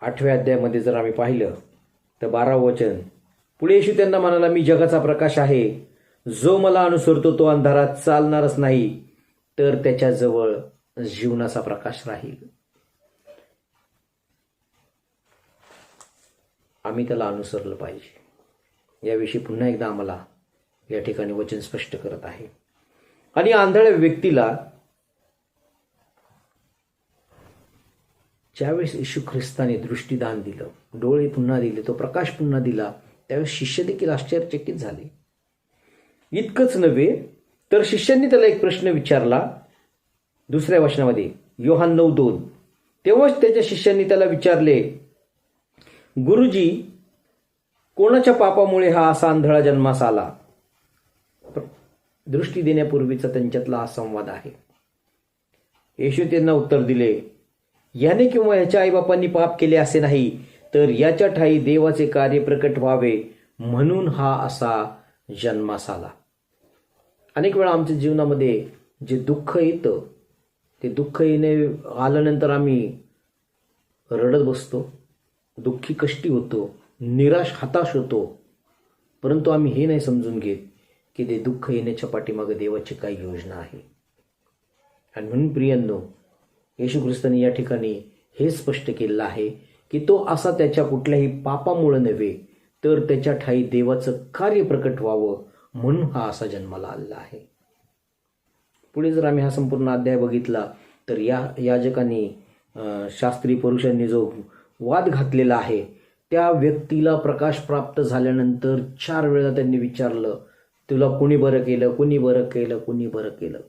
आठव्या अध्यायामध्ये जर आम्ही पाहिलं तर 12वं वचन, पुढे येशू त्यांना म्हणाला, मी जगाचा प्रकाश आहे. जो मला अनुसरतो तो अंधारात चालणारच नाही, तर त्याच्याजवळ जीवनाचा प्रकाश राहील. आम्ही त्याला अनुसरलं पाहिजे. याविषयी पुन्हा एकदा आम्हाला या ठिकाणी वचन स्पष्ट करत आहे. आणि आंधळ्या व्यक्तीला ज्यावेळेस येशू ख्रिस्ताने दृष्टीदान दिलं, डोळे पुन्हा दिले, तो प्रकाश पुन्हा दिला, त्यावेळेस शिष्य देखील आश्चर्यचकित झाले. इतकंच नव्हे तर शिष्यांनी त्याला एक प्रश्न विचारला. दुसऱ्या वचनामध्ये योहान 9:2, तेव्हाच त्याच्या शिष्यांनी त्याला विचारले, गुरुजी, कोणाच्या पापामुळे हा असा आंधळा जन्मास आला? दृष्टी देण्यापूर्वीचा त्यांच्यातला हा संवाद आहे. येशू त्यांना उत्तर दिले, याने किंवा याच्या आईबापांनी पाप केले असे नाही, तर याच्या ठायी देवाचे कार्य प्रकट व्हावे म्हणून हा असा जन्मास आला. अनेक वेळा आमच्या जीवनामध्ये जे दुःख येतं, ते दुःख येणे आल्यानंतर आम्ही रडत बसतो, दुःखी कष्टी होतो, निराश हताश होतो. परंतु आम्ही हे नाही समजून घेत की ते दुःख येण्याच्या पाठीमागे देवाची काही योजना आहे. आणि म्हणून प्रियांनो, येशू ख्रिस्ताने या ठिकाणी हे स्पष्ट केलेलं आहे की तो असा त्याच्या कुठल्याही पापामुळे नव्हे, तर त्याच्या ठाई देवाचं कार्य प्रकट व्हावं म्हणून हा असा जन्माला आलेला आहे. पुढे जर आम्ही हा संपूर्ण अध्याय बघितला तर या याजकांनी शास्त्री पुरुषांनी जो वाद घातलेला आहे, त्या व्यक्तीला प्रकाश प्राप्त झाल्यानंतर 4 वेळा त्यांनी विचारलं, तुला कुणी बरं केलं, कुणी बरं केलं, कुणी बरं केलं.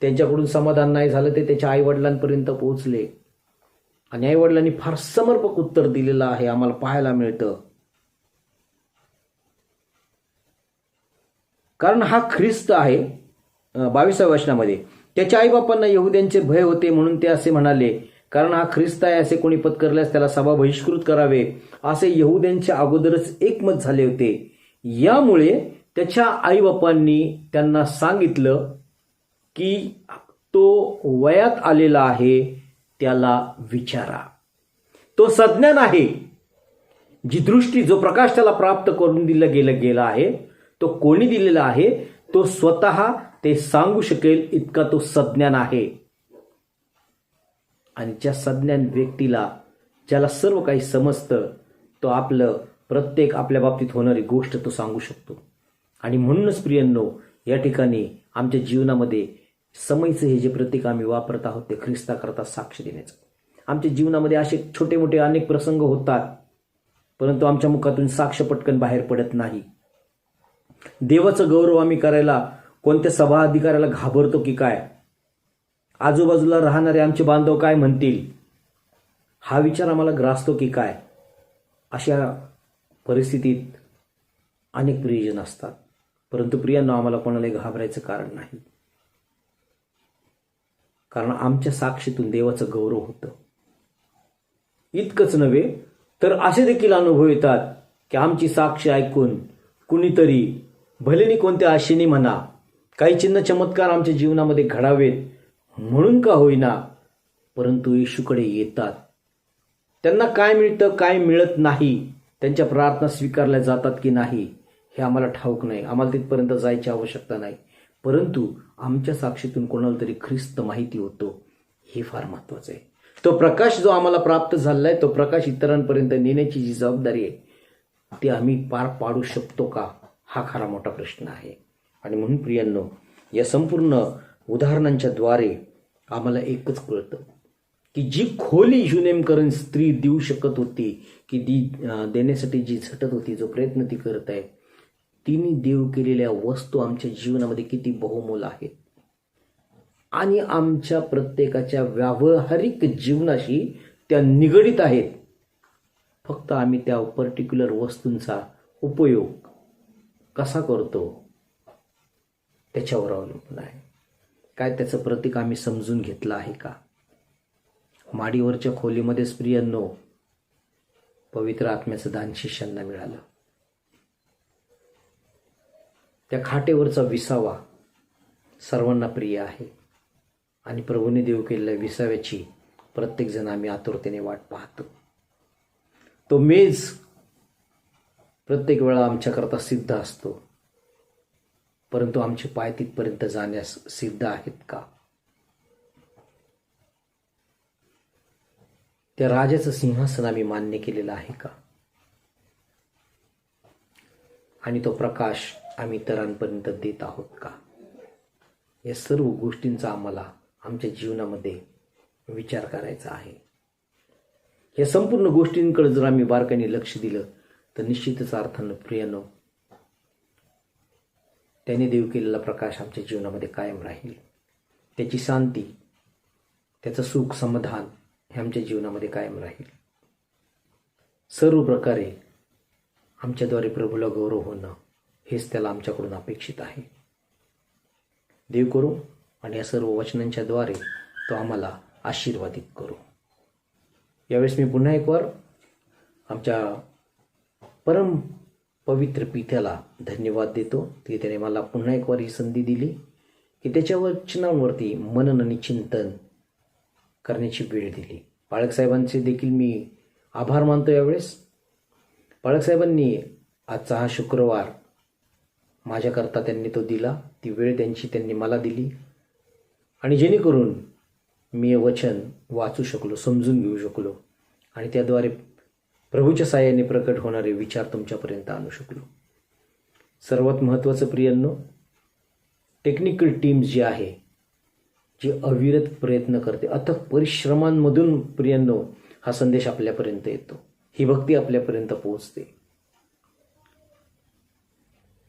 त्यांच्याकडून समाधान नाही झालं, ते त्याच्या आईवडिलांपर्यंत पोहोचले आणि आईवडिलांनी फार समर्पक उत्तर दिलेलं आहे, आम्हाला पाहायला मिळतं. कारण हा ख्रिस्त आहे. 22व्या वचनामध्ये त्याच्या आईबापांना यहुद्यांचे भय होते म्हणून ते असे म्हणाले, कारण हा ख्रिस्त आहे, असे कोणी पत्करल्यास त्याला सभा बहिष्कृत करावे, असे यहुद्यांच्या अगोदरच एकमत झाले होते. यामुळे त्याच्या आईबापांनी त्यांना सांगितलं की तो वयात आलेला आहे, त्याला विचारा. तो सज्ञान आहे. जी दृष्टी, जो प्रकाश त्याला प्राप्त करून गेला आहे, तो कोणी दिलेला आहे? तो स्वतः ते सांगू शकेल इतका तो सज्ञान आहे. आणि ज्या सज्ञान व्यक्तीला, ज्याला सर्व काही समजतं, तो प्रत्येक आपल्या बाबतीत होणारी गोष्ट तो सांगू शकतो. आणि म्हणूनच प्रियांनो, या ठिकाणी आमच्या जीवनामध्ये समयचं हे जे प्रतीक आम्ही वापरत आहोत, ते ख्रिस्ताकरता साक्ष देण्याचं. आमच्या जीवनामध्ये असे छोटे मोठे अनेक प्रसंग होतात, परंतु आमच्या मुखातून साक्ष पटकन बाहेर पडत नाही. देवाचं गौरव आम्ही करायला कोणत्या सभा अधिकाऱ्याला घाबरतो की काय? आजूबाजूला राहणारे आमचे बांधव काय म्हणतील, हा विचार आम्हाला ग्रासतो की काय? अशा परिस्थितीत अनेक प्रियजन असतात, परंतु प्रियांनो, आम्हाला कोणालाही घाबरायचं कारण नाही. कारण आमच्या साक्षीतून देवाचं गौरव होतं. इतकंच नव्हे, तर असे देखील अनुभव येतात की आमची साक्ष ऐकून कुणीतरी, भलेनी कोणत्या आशेने म्हणा, काही चिन्ह चमत्कार आमच्या जीवनामध्ये घडावेत म्हणून का होईना, परंतु येशूकडे येतात. त्यांना काय मिळतं, काय मिळत नाही, त्यांच्या प्रार्थना स्वीकारल्या जातात की नाही, हे आम्हाला ठाऊक नाही. आम्हाला तिथपर्यंत जायची आवश्यकता नाही. परंतु आमच्या साक्षीतून कोणाला तरी ख्रिस्त माहिती होतो, हे फार महत्वाचं आहे. तो प्रकाश जो आम्हाला प्राप्त झालाय, तो प्रकाश इतरांपर्यंत नेण्याची जी जबाबदारी आहे, ती आम्ही पार पाडू शकतो का, हा खरा मोठा प्रश्न आहे. आणि म्हणून प्रियांनो, या संपूर्ण उदाहरणांच्या द्वारे आम्हाला एकच कळतं की जी खोली युनेमकरण स्त्री देऊ शकत होती, की ती देण्यासाठी जी झटत होती, जो प्रयत्न ती करत आहे, तिने देव केलेल्या वस्तू आमच्या जीवनामध्ये किती बहुमोल आहेत आणि आमच्या प्रत्येकाच्या व्यावहारिक जीवनाशी त्या निगडीत आहेत. फक्त आम्ही त्या पर्टिक्युलर वस्तूंचा उपयोग कसा करतो त्याच्यावर अवलंबून आहे. काय त्याचं प्रतीक आम्ही समजून घेतलं आहे का? माडीवरच्या खोलीमध्ये प्रियांनो, पवित्र आत्म्याचं दान शिष्यांना मिळालं. त्या खाटेवरचा विसावा सर्वांना प्रिय आहे आणि प्रभूने देव केलेल्या विसाव्याची प्रत्येक जण आम्ही आतुरतेने वाट पाहतो. तो मेज प्रत्येक वेळा आमच्याकरता सिद्ध असतो, परंतु आमचे पाय तिथपर्यंत जाण्यास सिद्ध आहेत का? त्या राजाचं सिंहासन आम्ही मान्य केलेलं आहे का? आणि तो प्रकाश आम्ही इतरांपर्यंत देत आहोत का? या सर्व गोष्टींचा आम्हाला आमच्या जीवनामध्ये विचार करायचा आहे. या संपूर्ण गोष्टींकडे जर आम्ही बारकाईने लक्ष दिलं तर निश्चितच अर्थानं प्रियांनो, त्याने देव केलेला प्रकाश आमच्या जीवनामध्ये कायम राहील. त्याची शांती, त्याचं सुख, समाधान हे आमच्या जीवनामध्ये कायम राहील. सर्व प्रकारे आमच्याद्वारे प्रभूला गौरव होणं हेच त्याला आमच्याकडून अपेक्षित आहे. देव करू आणि या सर्व वचनांच्या द्वारे तो आम्हाला आशीर्वादित करू. यावेळेस मी पुन्हा एक वार आमच्या परम पवित्र पित्याला धन्यवाद देतो की त्याने मला पुन्हा एक वार ही संधी दिली की त्याच्या वचनांवरती मनन आणि चिंतन करण्याची वेळ दिली. पाळकसाहेबांचे देखील मी आभार मानतो. यावेळेस पाळकसाहेबांनी आजचा हा शुक्रवार माझ्याकरता त्यांनी तो दिला, ती वेळ त्यांनी मला दिली आणि जेणेकरून मी हे वचन वाचू शकलो, समजून घेऊ शकलो आणि त्याद्वारे प्रभूच्या साहाय्याने प्रकट होणारे विचार तुमच्यापर्यंत आणू शकलो. सर्वात महत्त्वाचं प्रियांनो, टेक्निकल टीम जी आहे, जी अविरत प्रयत्न करते, अथक परिश्रमांमधून प्रियांनो हा संदेश आपल्यापर्यंत येतो, ही भक्ती आपल्यापर्यंत पोहोचते.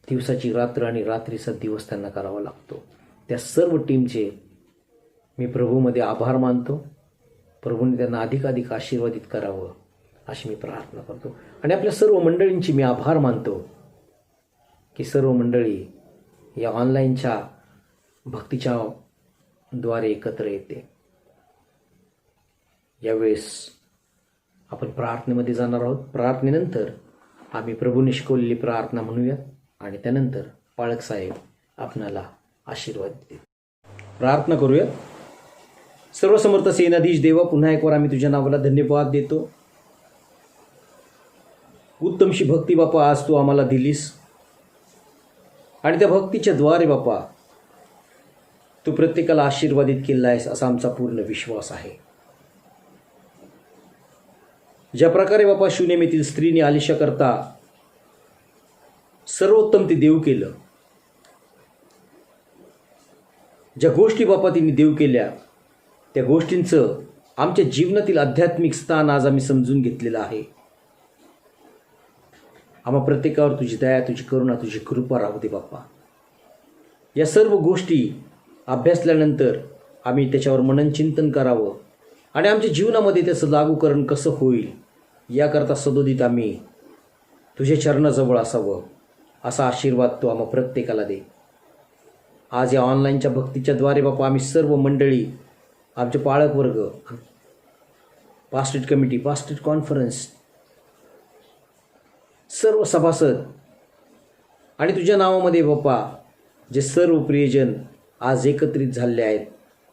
दिवसाची रात्र आणि रात्रीचा दिवस त्यांना करावा लागतो. त्या सर्व टीमचे मी प्रभूमध्ये आभार मानतो. प्रभूने त्यांना अधिकाधिक आशीर्वादित करावं अशी मी प्रार्थना करतो. आणि आपल्या सर्व मंडळींची मी आभार मानतो की सर्व मंडळी या ऑनलाईनच्या भक्तीच्या द्वारे एकत्र येते. यावेळेस आपण प्रार्थनेमध्ये जाणार आहोत. प्रार्थनेनंतर आम्ही प्रभूने शिकवलेली प्रार्थना म्हणूयात आणि त्यानंतर पाळक साहेब आपणाला आशीर्वाद देतील. प्रार्थना करूया. सर्वसमर्थ सेनाधीश देवा, पुन्हा एक वार आम्ही तुझ्या नावाला धन्यवाद देतो. उत्तमशी भक्ती बापा आज तू आम्हाला दिलीस आणि त्या भक्तीच्या द्वारे बापा तू प्रत्येकाला आशीर्वादित केला आहेस असा आमचा पूर्ण विश्वास आहे. ज्या प्रकारे बापा शून्यमेतील स्त्रीने आलिशा करता सर्वोत्तम ते देव केलं, ज्या गोष्टी बापा तिने देव केल्या त्या गोष्टींचं आमच्या जीवनातील आध्यात्मिक स्थान आज आम्ही समजून घेतलेलं आहे. आम्हा प्रत्येकावर तुझी दया, तुझी करुणा, तुझी कृपा राहू दे बाप्पा. या सर्व गोष्टी अभ्यासल्यानंतर आम्ही त्याच्यावर मनन चिंतन करावं आणि आमच्या जीवनामध्ये त्याचं लागूकरण कसं होईल याकरता सदोदित आम्ही तुझ्या चरणाजवळ असावं असा आशीर्वाद तू आम्हा प्रत्येकाला दे. आज या ऑनलाईनच्या भक्तीच्या द्वारे बापा आम्ही सर्व मंडळी, आमचे पाळक वर्ग, पास्टेट कमिटी, पास्टेट कॉन्फरन्स, सर्व सभासद आणि तुझ्या नावामध्ये बाप्पा जे सर्व प्रियजन आज एकत्रित झाले आहेत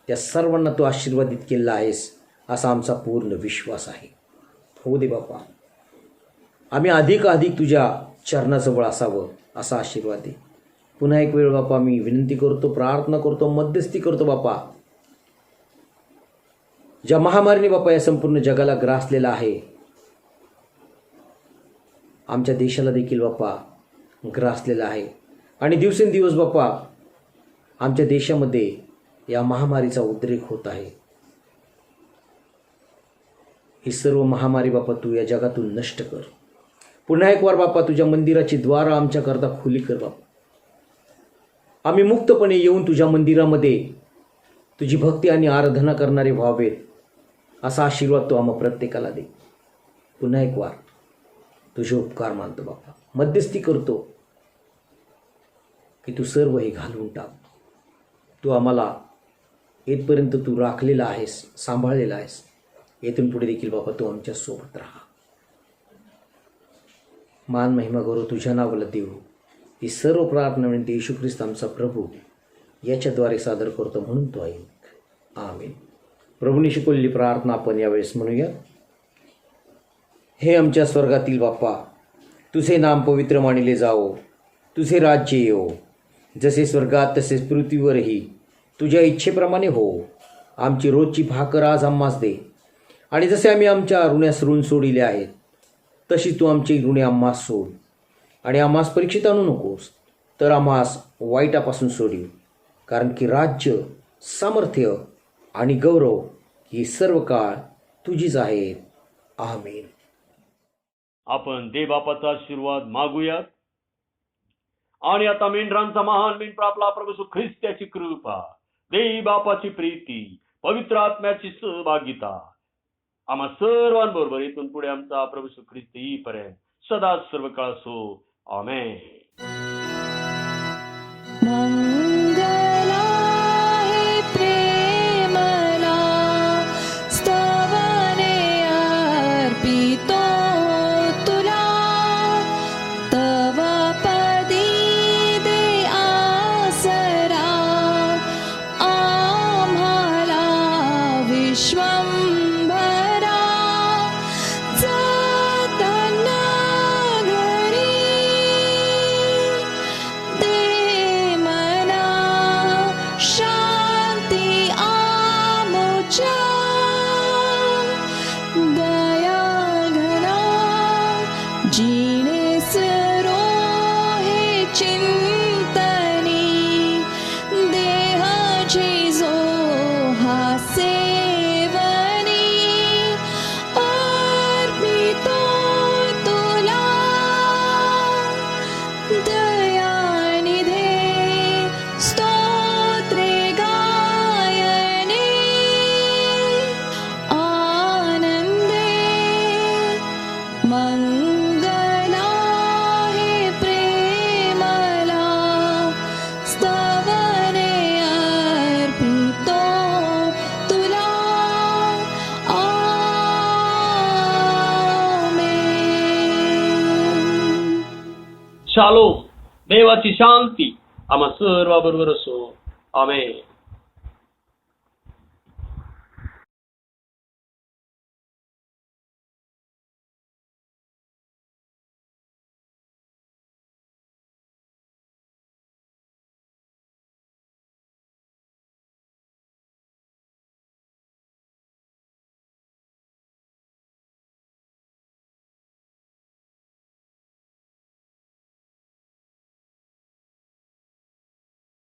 त्या सर्वांना तू आशीर्वादित केला आहेस असा आमचा पूर्ण विश्वास आहे. हो दे बाप्पा, आम्ही अधिकाधिक तुझ्या चरणाजवळ असावं असा आशीर्वाद दे. पुन्हा एक वेळ बाप्पा मी विनंती करतो, प्रार्थना करतो, मध्यस्थी करतो बाप्पा. ज्या महामारीने बाप्पा या संपूर्ण जगाला ग्रासलेला आहे, आमच्या देशाला देखील बाप्पा ग्रासलेला आहे आणि दिवसेंदिवस बाप्पा आमच्या देशामध्ये या महामारीचा उद्रेक होत आहे. ही सर्व महामारी बाप्पा तू या जगातून नष्ट कर. पुन्हा एक वार बाप्पा तुझ्या मंदिराची द्वार आमच्याकरता खुली कर बाप्पा. आम्ही मुक्तपणे येऊन तुझ्या मंदिरामध्ये तुझी भक्ती आणि आराधना करणारे व्हावेत असा आशीर्वाद तू आम्हा प्रत्येकाला दे. पुन्हा एक वार तुझे उपकार मानतो बाप्पा. मध्यस्थी करतो की तू सर्व हे घालवून टाक. तू आम्हाला येथपर्यंत तू राखलेला आहेस, सांभाळलेला आहेस. येथून पुढे देखील बाबा तू आमच्या सोबत राहा. मान महिमा गौरव तुझ्या नावाला देऊ. ही सर्व प्रार्थना विनंती येशू ख्रिस्त आमचा प्रभू याच्याद्वारे सादर करतो म्हणून तो ऐक. आमीन. प्रभूने शिकवलेली प्रार्थना आपण यावेळेस म्हणूया. हे आमच्या स्वर्गातील बाप्पा, तुझे नाम पवित्र मानिले जाओ, तुझे राज्य येवो, जसे स्वर्गात तसेच पृथ्वीवरही तुझ्या इच्छेप्रमाणे हो. आमची रोजची भाकर आज आम्हास दे, आणि जसे आम्ही आमच्या ऋण्यास ऋण सोडिले आहेत तशी तू आमची ऋणे आम्हास सोड. आणि आम्हास परीक्षित आणू नकोस, तर आम्हास वाईटापासून सोडीव. कारण की राज्य, सामर्थ्य आणि गौरव ही सर्व काळ तुझीच आहेत. आमीन. आपण देवबापाचा आशीर्वाद मागूयात. आणि आता मेंढरांचा महान मेंढरा आपला प्रभू ख्रिस्ताची कृपा, देवी बापाची प्रीती, पवित्र आत्म्याची सहभागिता आम्हा सर्वांबरोबर इथून पुढे आमचा प्रभू ख्रिस्त येईपर्यंत सदा सर्व काळ असो. आमेन. दया शालोम, देवाची शांती आम्हा सर्वांबरोबर असो. आमेन.